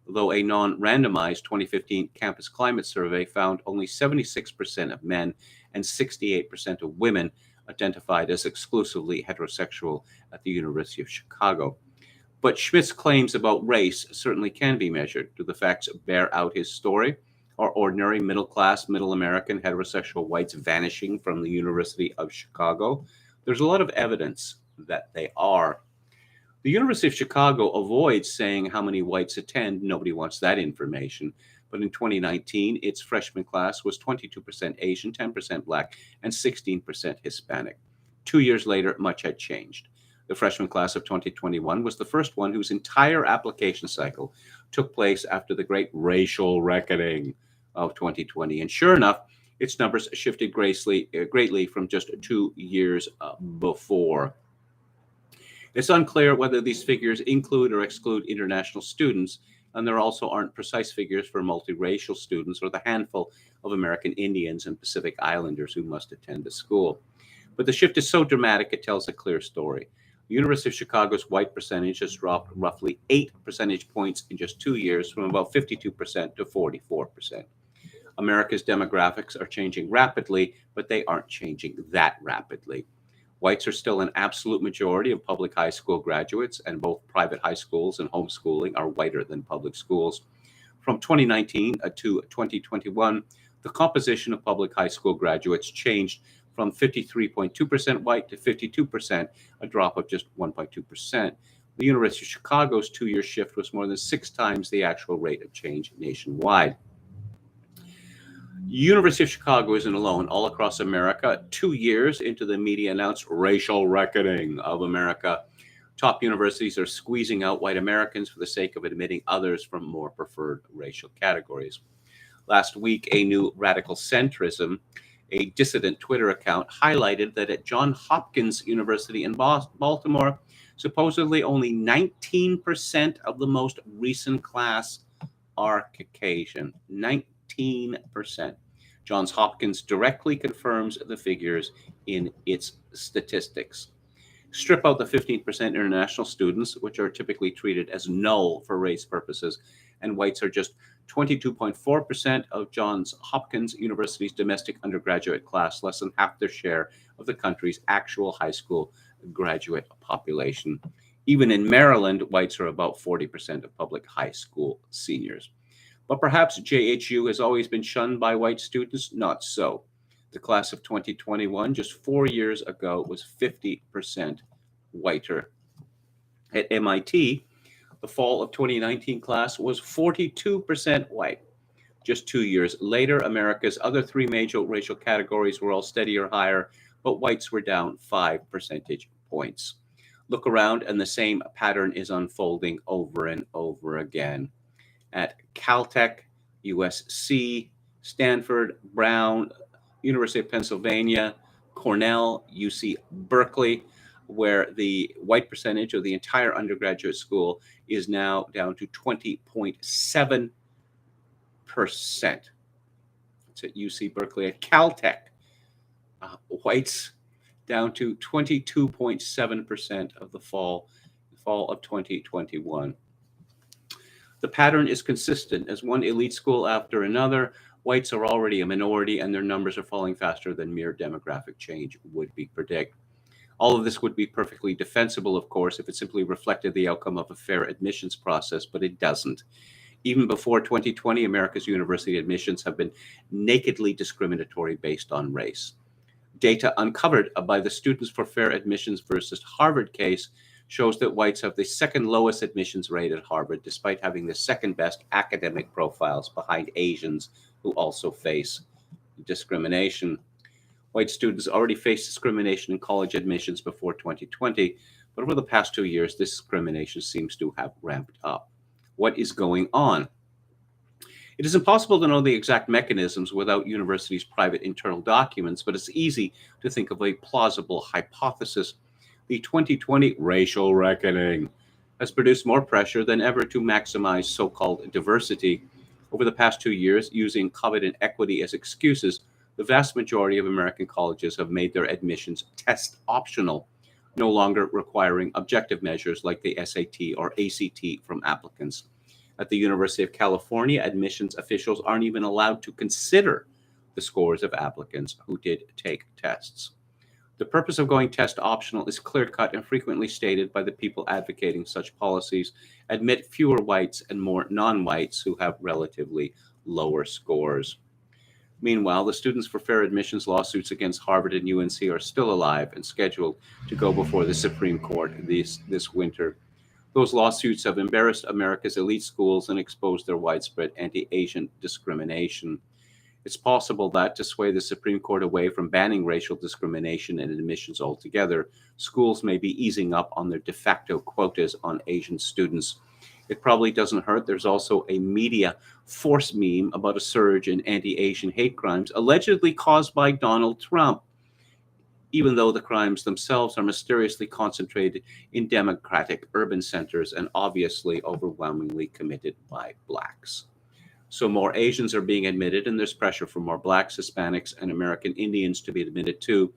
though a non-randomized 2015 campus climate survey found only 76% of men and 68% of women identified as exclusively heterosexual at the University of Chicago. But Schmidt's claims about race certainly can be measured. Do the facts bear out his story? Are ordinary middle-class, middle American heterosexual whites vanishing from the University of Chicago? There's a lot of evidence that they are. The University of Chicago avoids saying how many whites attend. Nobody wants that information. But in 2019, its freshman class was 22% Asian, 10% Black, and 16% Hispanic. 2 years later, much had changed. The freshman class of 2021 was the first one whose entire application cycle took place after the great racial reckoning of 2020. And sure enough, its numbers shifted greatly from just 2 years before. It's unclear whether these figures include or exclude international students, and there also aren't precise figures for multiracial students or the handful of American Indians and Pacific Islanders who must attend the school. But the shift is so dramatic, it tells a clear story. The University of Chicago's white percentage has dropped roughly 8 percentage points in just 2 years, from about 52% to 44%. America's demographics are changing rapidly, but they aren't changing that rapidly. Whites are still an absolute majority of public high school graduates, and both private high schools and homeschooling are whiter than public schools. From 2019 to 2021, the composition of public high school graduates changed from 53.2% white to 52%, a drop of just 1.2%. The University of Chicago's 2-year shift was more than 6 times the actual rate of change nationwide. University of Chicago isn't alone. All across America, 2 years into the media announced racial reckoning of America, top universities are squeezing out white Americans for the sake of admitting others from more preferred racial categories. Last week, a new radical centrism, a dissident Twitter account, highlighted that at Johns Hopkins University in Baltimore, supposedly only 19% of the most recent class are Caucasian. 19%. Johns Hopkins directly confirms the figures in its statistics. Strip out the 15% international students, which are typically treated as null for race purposes, and whites are just 22.4% of Johns Hopkins University's domestic undergraduate class, less than half their share of the country's actual high school graduate population. Even in Maryland, whites are about 40% of public high school seniors. But perhaps JHU has always been shunned by white students? Not so. The class of 2021, just 4 years ago, was 50% whiter. At MIT, the fall of 2019 class was 42% white. Just 2 years later, America's other 3 major racial categories were all steady or higher, but whites were down 5 percentage points. Look around, and the same pattern is unfolding over and over again. At Caltech, USC, Stanford, Brown, University of Pennsylvania, Cornell, UC Berkeley, where the white percentage of the entire undergraduate school is now down to 20.7%. It's at UC Berkeley. At Caltech, whites down to 22.7% of the fall of 2021. The pattern is consistent. As one elite school after another, whites are already a minority, and their numbers are falling faster than mere demographic change would predict. All of this would be perfectly defensible, of course, if it simply reflected the outcome of a fair admissions process, but it doesn't. Even before 2020, America's university admissions have been nakedly discriminatory based on race. Data uncovered by the Students for Fair Admissions versus Harvard case shows that whites have the second lowest admissions rate at Harvard, despite having the second best academic profiles behind Asians, who also face discrimination. White students already faced discrimination in college admissions before 2020, but over the past 2 years, this discrimination seems to have ramped up. What is going on? It is impossible to know the exact mechanisms without universities' private internal documents, but it's easy to think of a plausible hypothesis. The 2020 racial reckoning has produced more pressure than ever to maximize so-called diversity. Over the past 2 years, using COVID and equity as excuses, the vast majority of American colleges have made their admissions test optional, no longer requiring objective measures like the SAT or ACT from applicants. At the University of California, admissions officials aren't even allowed to consider the scores of applicants who did take tests. The purpose of going test optional is clear-cut and frequently stated by the people advocating such policies: admit fewer whites and more non-whites who have relatively lower scores. Meanwhile, the Students for Fair Admissions lawsuits against Harvard and UNC are still alive and scheduled to go before the Supreme Court this winter. Those lawsuits have embarrassed America's elite schools and exposed their widespread anti-Asian discrimination. It's possible that, to sway the Supreme Court away from banning racial discrimination and admissions altogether, schools may be easing up on their de facto quotas on Asian students. It probably doesn't hurt. There's also a media force meme about a surge in anti-Asian hate crimes allegedly caused by Donald Trump, even though the crimes themselves are mysteriously concentrated in democratic urban centers and obviously overwhelmingly committed by blacks. So more Asians are being admitted, and there's pressure for more blacks, Hispanics, and American Indians to be admitted too.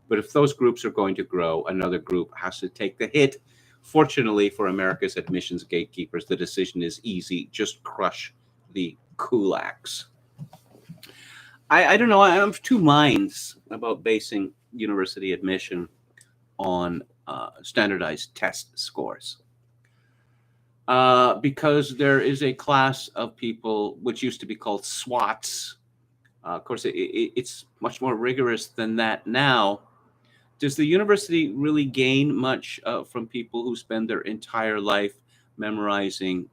But if those groups are going to grow, another group has to take the hit. Fortunately for America's admissions gatekeepers, the decision is easy. Just crush the kulaks. I don't know. I have two minds about basing university admission on standardized test scores. Because there is a class of people which used to be called SWATs. Of course, it's much more rigorous than that now. Does the university really gain much from people who spend their entire life memorizing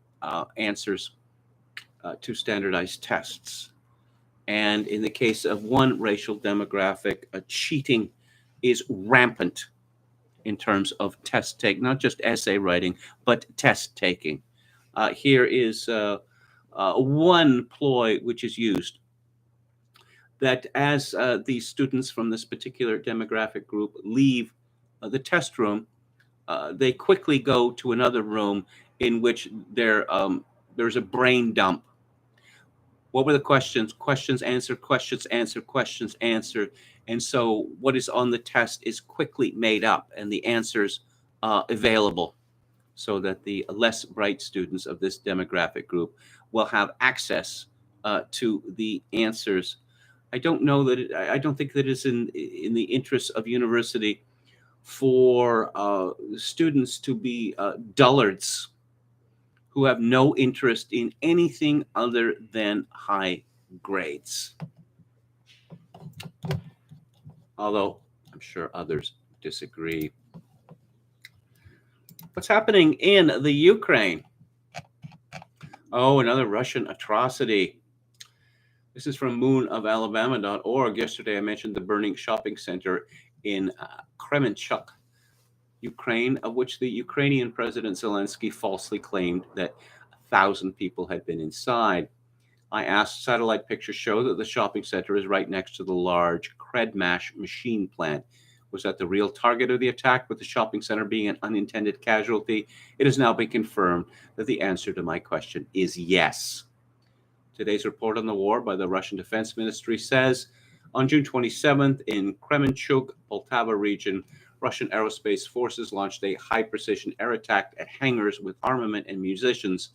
answers to standardized tests? And in the case of one racial demographic, cheating is rampant in terms of test take, not just essay writing, but test taking. Here is one ploy which is used, that as these students from this particular demographic group leave the test room, they quickly go to another room in which there's a brain dump. What were the questions? Questions answered, questions answered, questions answered. And so what is on the test is quickly made up and the answers available, so that the less bright students of this demographic group will have access to the answers. I don't know that I don't think that it's in the interest of university for students to be dullards who have no interest in anything other than high grades. Although I'm sure others disagree. What's happening in the Ukraine? Oh, another Russian atrocity. This is from moonofalabama.org. Yesterday I mentioned the burning shopping center in Kremenchuk, Ukraine, of which the Ukrainian President Zelensky falsely claimed that 1,000 people had been inside. I asked, satellite pictures show that the shopping center is right next to the large Kredmash machine plant. Was that the real target of the attack, with the shopping center being an unintended casualty? It has now been confirmed that the answer to my question is yes. Today's report on the war by the Russian Defense Ministry says, on June 27th in Kremenchuk, Poltava region, Russian aerospace forces launched a high-precision air attack at hangars with armament and munitions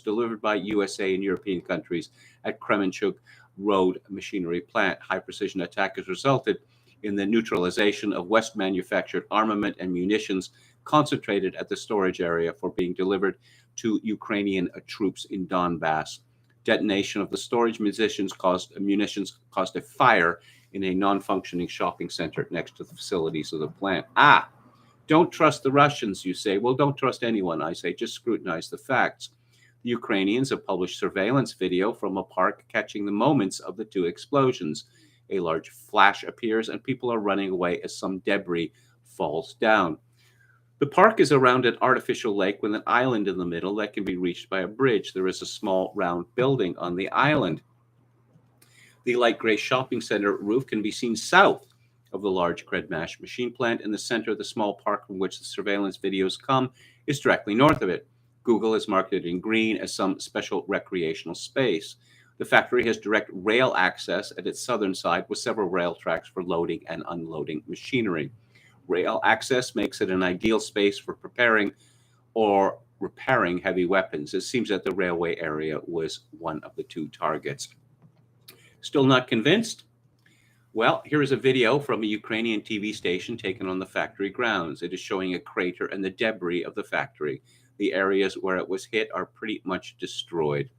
delivered by USA and European countries at Kremenchuk Road Machinery Plant. High-precision attack has resulted in the neutralization of West-manufactured armament and munitions concentrated at the storage area for being delivered to Ukrainian troops in Donbass. Detonation of the storage munitions caused a fire in a non-functioning shopping center next to the facilities of the plant. Don't trust the Russians, you say. Well, don't trust anyone, I say. Just scrutinize the facts. The Ukrainians have published surveillance video from a park catching the moments of the two explosions. A large flash appears and people are running away as some debris falls down. The park is around an artificial lake with an island in the middle that can be reached by a bridge. There is a small round building on the island. The light gray shopping center roof can be seen south of the large Kredmash machine plant. In the center of the small park from which the surveillance videos come is directly north of it. Google has marked it in green as some special recreational space. The factory has direct rail access at its southern side with several rail tracks for loading and unloading machinery. Rail access makes it an ideal space for preparing or repairing heavy weapons. It seems that the railway area was one of the two targets. Still not convinced? Well, here is a video from a Ukrainian TV station taken on the factory grounds. It is showing a crater and the debris of the factory. The areas where it was hit are pretty much destroyed.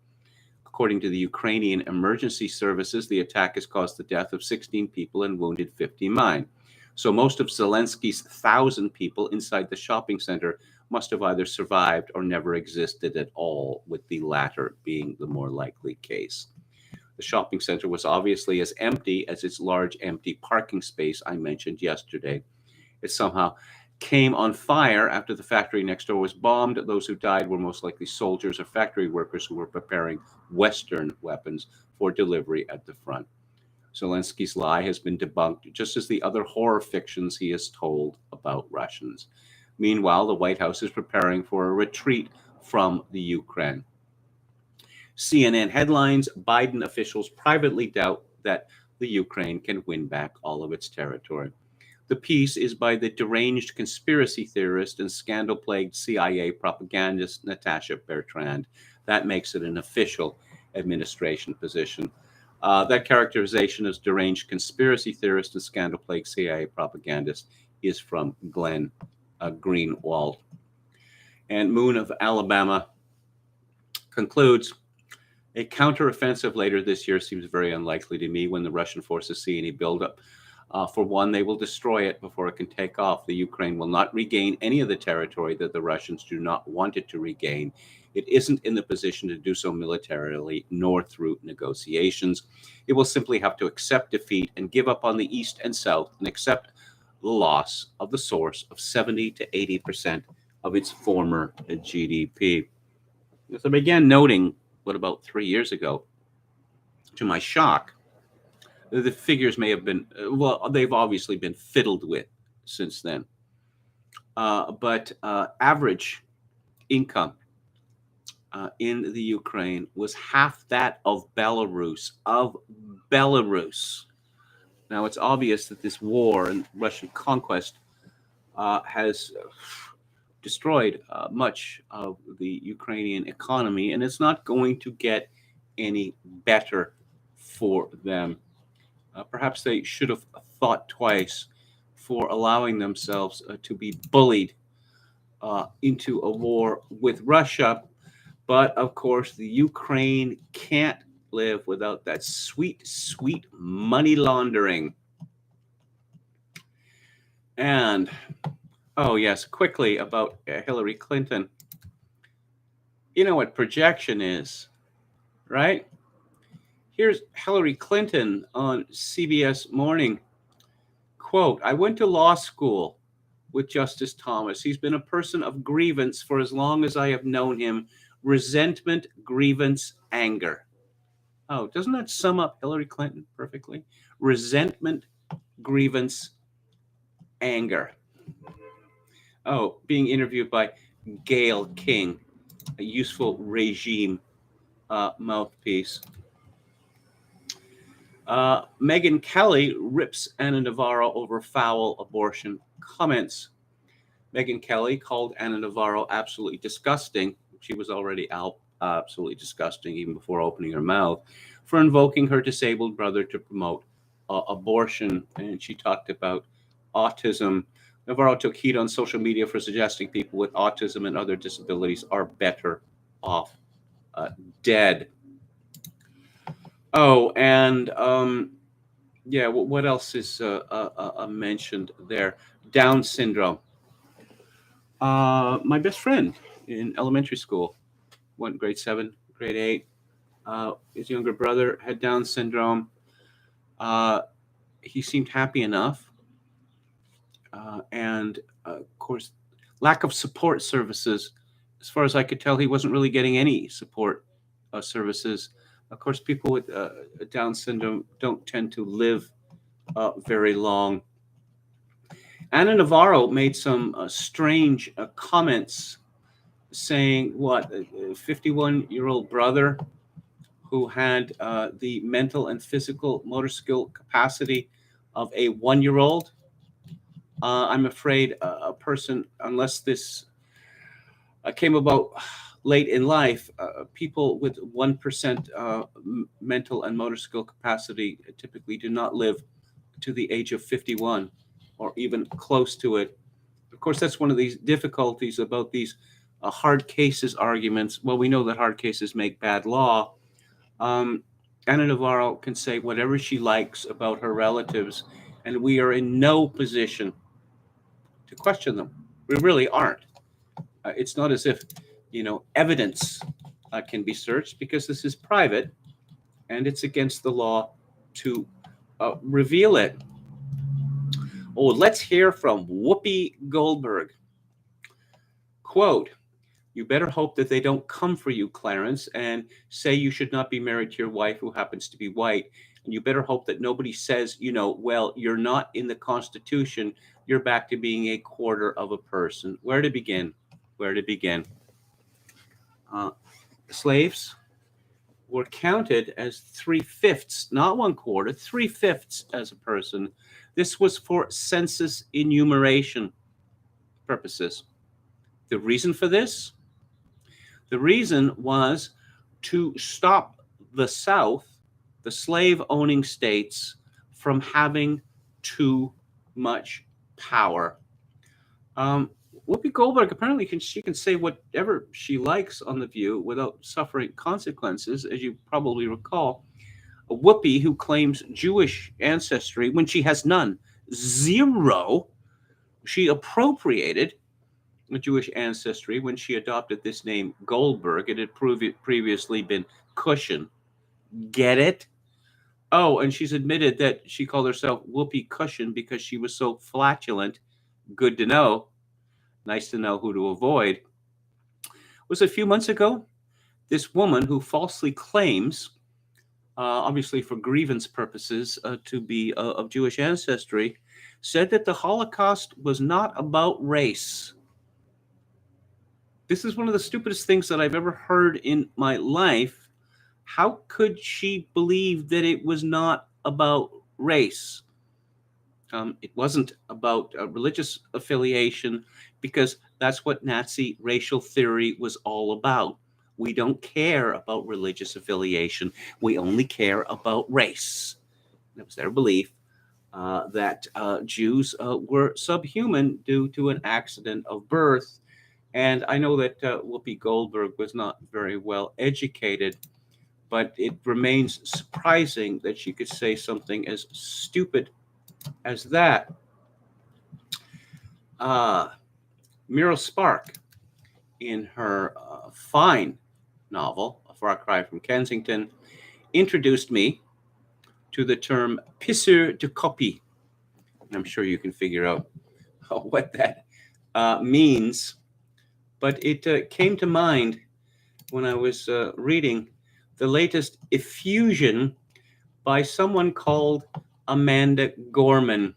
According to the Ukrainian emergency services, the attack has caused the death of 16 people and wounded 59. So most of Zelensky's 1,000 people inside the shopping center must have either survived or never existed at all, with the latter being the more likely case. The shopping center was obviously as empty as its large empty parking space I mentioned yesterday. It somehow came on fire after the factory next door was bombed. Those who died were most likely soldiers or factory workers who were preparing Western weapons for delivery at the front. Zelensky's lie has been debunked, just as the other horror fictions he has told about Russians. Meanwhile, the White House is preparing for a retreat from the Ukraine. CNN headlines: Biden officials privately doubt that the Ukraine can win back all of its territory. The piece is by the deranged conspiracy theorist and scandal-plagued CIA propagandist Natasha Bertrand. That makes it an official administration position. That characterization as deranged conspiracy theorist and scandal-plagued CIA propagandist is from Glenn Greenwald. And Moon of Alabama concludes, a counteroffensive later this year seems very unlikely to me when the Russian forces see any buildup. For one, they will destroy it before it can take off. The Ukraine will not regain any of the territory that the Russians do not want it to regain. It isn't in the position to do so militarily nor through negotiations. It will simply have to accept defeat and give up on the east and south and accept the loss of the source of 70 to 80% of its former GDP. As I began noting, about 3 years ago, to my shock, the figures may have been, they've obviously been fiddled with since then. But average income in the Ukraine was half that of Belarus. Now, it's obvious that this war and Russian conquest has destroyed much of the Ukrainian economy, and it's not going to get any better for them. Perhaps they should have thought twice for allowing themselves to be bullied into a war with Russia. But of course, the Ukraine can't live without that sweet, sweet money laundering. And oh, yes, quickly about Hillary Clinton. You know what projection is, right? Here's Hillary Clinton on CBS Morning. Quote, I went to law school with Justice Thomas. He's been a person of grievance for as long as I have known him. Resentment, grievance, anger. Oh, doesn't that sum up Hillary Clinton perfectly? Resentment, grievance, anger. Oh, being interviewed by Gayle King, a useful regime mouthpiece. Megyn Kelly rips Ana Navarro over foul abortion comments. Megyn Kelly called Ana Navarro absolutely disgusting. She was already absolutely disgusting even before opening her mouth, for invoking her disabled brother to promote abortion. And she talked about autism. Navarro took heat on social media for suggesting people with autism and other disabilities are better off dead. Oh, and what else is mentioned there? Down syndrome. My best friend in elementary school, went grade 7, grade 8. His younger brother had Down syndrome. He seemed happy enough. And of course, lack of support services. As far as I could tell, he wasn't really getting any support services. Of course, people with Down syndrome don't tend to live very long. Ana Navarro made some strange comments saying what a 51-year-old brother who had the mental and physical motor skill capacity of a 1-year-old. I'm afraid a person, unless this came about late in life, people with 1% mental and motor skill capacity typically do not live to the age of 51 or even close to it. Of course, that's one of these difficulties about these hard cases arguments. Well, we know that hard cases make bad law. Ana Navarro can say whatever she likes about her relatives, and we are in no position to question them. We really aren't. It's not as if, evidence can be searched, because this is private and it's against the law to reveal it. Oh, let's hear from Whoopi Goldberg. Quote, "You better hope that they don't come for you, Clarence, and say you should not be married to your wife who happens to be white. And you better hope that nobody says, well, you're not in the Constitution. You're back to being a quarter of a person." Where to begin? Where to begin? Slaves were counted as 3/5, not 1/4, 3/5 as a person. This was for census enumeration purposes. The reason for this? The reason was to stop the South, the slave owning states, from having too much power. Whoopi Goldberg, apparently she can say whatever she likes on The View without suffering consequences, as you probably recall. A Whoopi who claims Jewish ancestry when she has none, zero. She appropriated a Jewish ancestry when she adopted this name Goldberg. It had previously been Cushion. Get it? Oh, and she's admitted that she called herself Whoopi Cushion because she was so flatulent. Good to know. Nice to know who to avoid. It was a few months ago, this woman who falsely claims, obviously for grievance purposes, to be of Jewish ancestry, said that the Holocaust was not about race. This is one of the stupidest things that I've ever heard in my life. How could she believe that it was not about race? It wasn't about religious affiliation, because that's what Nazi racial theory was all about. We don't care about religious affiliation. We only care about race. That was their belief that Jews were subhuman due to an accident of birth. And I know that Whoopi Goldberg was not very well educated, but it remains surprising that she could say something as stupid as that. Muriel Spark, in her fine novel, A Far Cry from Kensington, introduced me to the term pisseur de copie. I'm sure you can figure out what that means. But it came to mind when I was reading the latest effusion by someone called Amanda Gorman.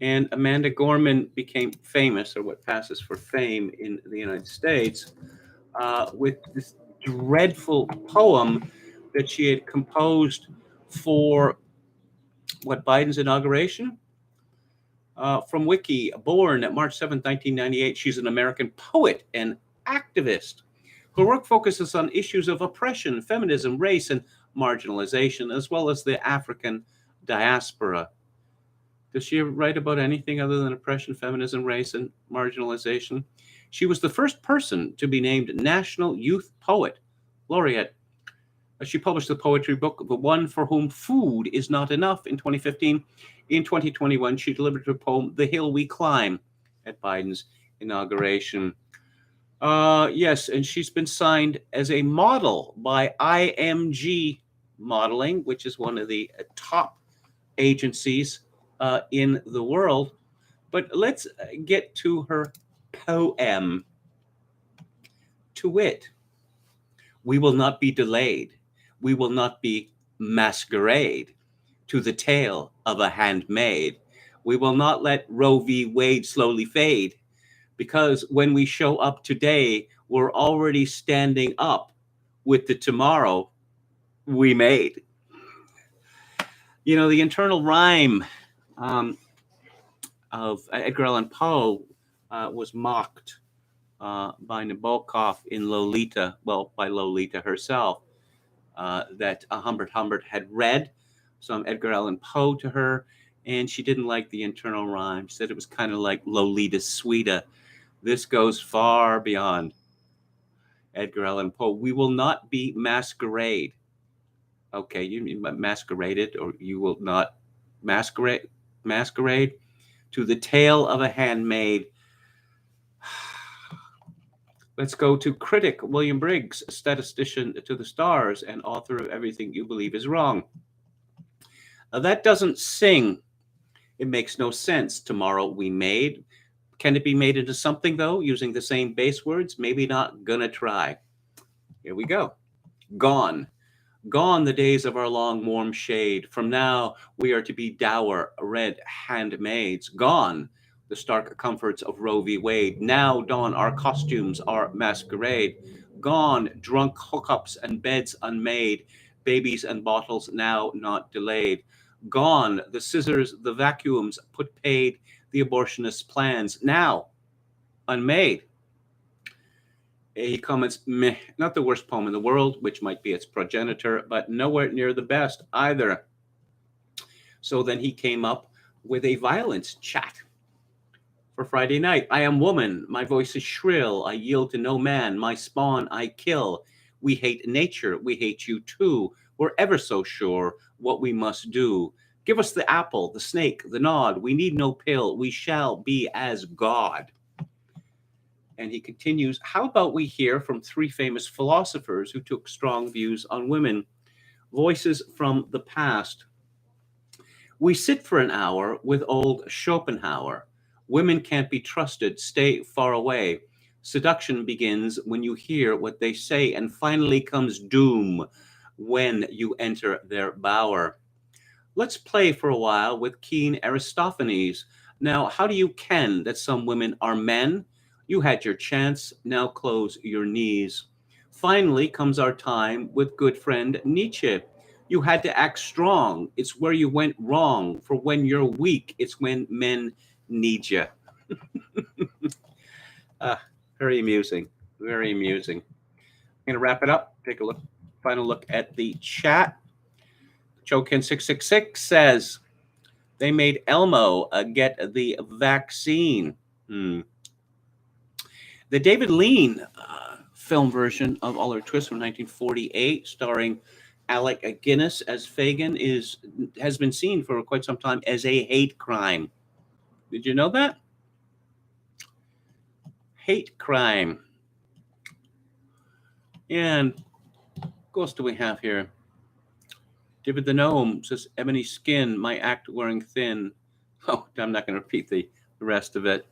And Amanda Gorman became famous, or what passes for fame in the United States, with this dreadful poem that she had composed for Biden's inauguration. From Wiki, born March 7th, 1998, she's an American poet and activist. Her work focuses on issues of oppression, feminism, race, and marginalization, as well as the African diaspora. Does she write about anything other than oppression, feminism, race, and marginalization? She was the first person to be named National Youth Poet Laureate. She published the poetry book, The One for Whom Food Is Not Enough, in 2015. In 2021, she delivered her poem, The Hill We Climb, at Biden's inauguration. Yes, and she's been signed as a model by IMG Modeling, which is one of the top agencies in the world. But let's get to her poem. To wit, we will not be delayed. We will not be masquerade to the tale of a handmaid. We will not let Roe v. Wade slowly fade, because when we show up today, we're already standing up with the tomorrow we made. You know, the internal rhyme of Edgar Allan Poe was mocked by Nabokov in Lolita, well, by Lolita herself, that Humbert Humbert had read some Edgar Allan Poe to her, and she didn't like the internal rhyme. She said it was kind of like Lolita Suita. This goes far beyond Edgar Allan Poe. We will not be masquerade. Okay, you mean masqueraded, or you will not masquerade to the tale of a handmaid. Let's go to critic William Briggs, statistician to the stars and author of Everything You Believe Is Wrong. That doesn't sing. It makes no sense. Tomorrow we made. Can it be made into something, though, using the same base words? Maybe not. Gonna try. Here we go. Gone. Gone the days of our long warm shade. From now we are to be dour, red handmaids. Gone the stark comforts of Roe v. Wade. Now dawn our costumes, our masquerade. Gone drunk hookups and beds unmade. Babies and bottles now not delayed. Gone the scissors, the vacuums put paid. The abortionist plans now unmade. He comments, meh, not the worst poem in the world, which might be its progenitor, but nowhere near the best either. So then he came up with a violence chat for Friday night. I am woman, my voice is shrill, I yield to no man, my spawn I kill. We hate nature, we hate you too. We're ever so sure what we must do. Give us the apple, the snake, the nod. We need no pill, we shall be as God. And he continues, how about we hear from three famous philosophers who took strong views on women? Voices from the past. We sit for an hour with old Schopenhauer. Women can't be trusted, stay far away. Seduction begins when you hear what they say, and finally comes doom when you enter their bower. Let's play for a while with keen Aristophanes. Now, how do you ken that some women are men? You had your chance, now close your knees. Finally comes our time with good friend Nietzsche. You had to act strong. It's where you went wrong. For when you're weak, it's when men need you. Very amusing. Very amusing. I'm going to wrap it up. Take a look. Final look at the chat. Chokin666 says, they made Elmo get the vaccine. The David Lean film version of Oliver Twist from 1948, starring Alec Guinness as Fagin, has been seen for quite some time as a hate crime. Did you know that? Hate crime. And what else do we have here? David the Gnome says, ebony skin, my act wearing thin. Oh, I'm not going to repeat the rest of it.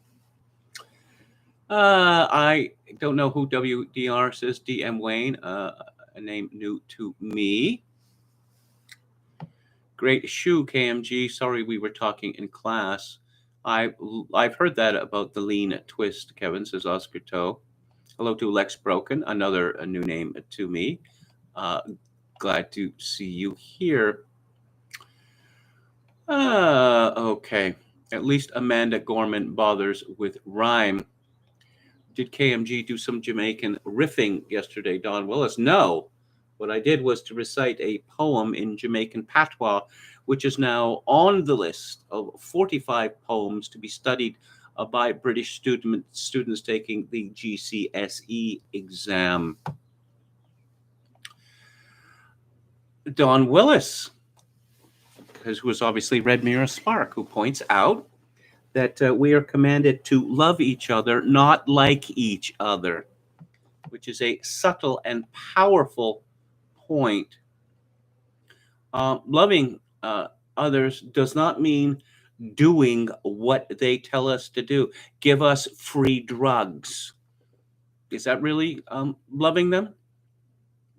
I don't know who WDR says, DM Wayne, a name new to me. Great shoe, KMG. Sorry we were talking in class. I've heard that about the lean twist, Kevin, says Oscar Toe. Hello to Lex Broken, another new name to me. Glad to see you here. Okay. At least Amanda Gorman bothers with rhyme. Did KMG do some Jamaican riffing yesterday, Don Willis? No. What I did was to recite a poem in Jamaican patois, which is now on the list of 45 poems to be studied by British students taking the GCSE exam. Don Willis, who has obviously read Mira Spark, who points out that we are commanded to love each other, not like each other, which is a subtle and powerful point. Loving others does not mean doing what they tell us to do. Give us free drugs. Is that really loving them?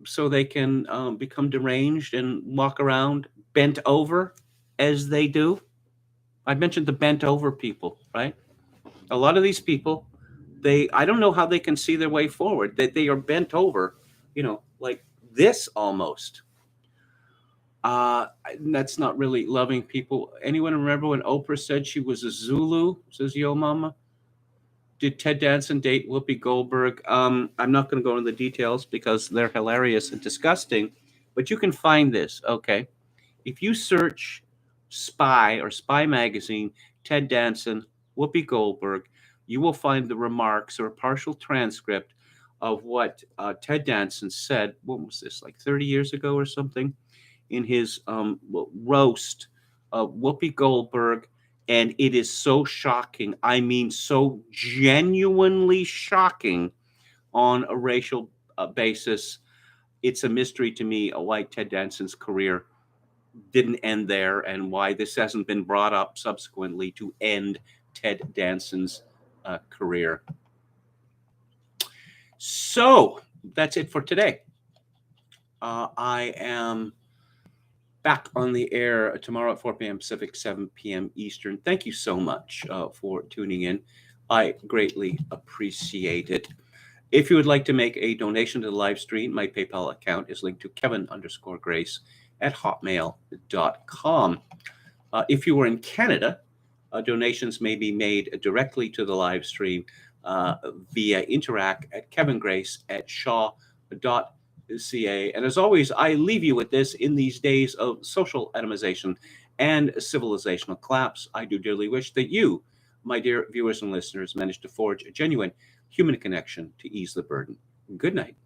So they can become deranged and walk around bent over as they do? I mentioned the bent over people, right? A lot of these people, I don't know how they can see their way forward. They are bent over, like this almost. That's not really loving people. Anyone remember when Oprah said she was a Zulu? Says Yo Mama. Did Ted Danson date Whoopi Goldberg? I'm not going to go into the details because they're hilarious and disgusting, but you can find this, okay? If you search Spy or Spy Magazine, Ted Danson, Whoopi Goldberg, you will find the remarks or a partial transcript of what Ted Danson said. What was this, like 30 years ago or something? In his roast of Whoopi Goldberg. And it is so shocking. I mean, so genuinely shocking on a racial basis. It's a mystery to me why Ted Danson's career didn't end there and why this hasn't been brought up subsequently to end Ted Danson's career. So that's it for today. I am back on the air tomorrow at 4 p.m. Pacific, 7 p.m. Eastern. Thank you so much for tuning in. I greatly appreciate it. If you would like to make a donation to the live stream, my PayPal account is linked to Kevin_Grace at hotmail.com. If you were in Canada, donations may be made directly to the live stream via Interac at kevingrace@shaw.ca. And as always, I leave you with this: in these days of social atomization and civilizational collapse, I do dearly wish that you, my dear viewers and listeners, manage to forge a genuine human connection to ease the burden. Good night.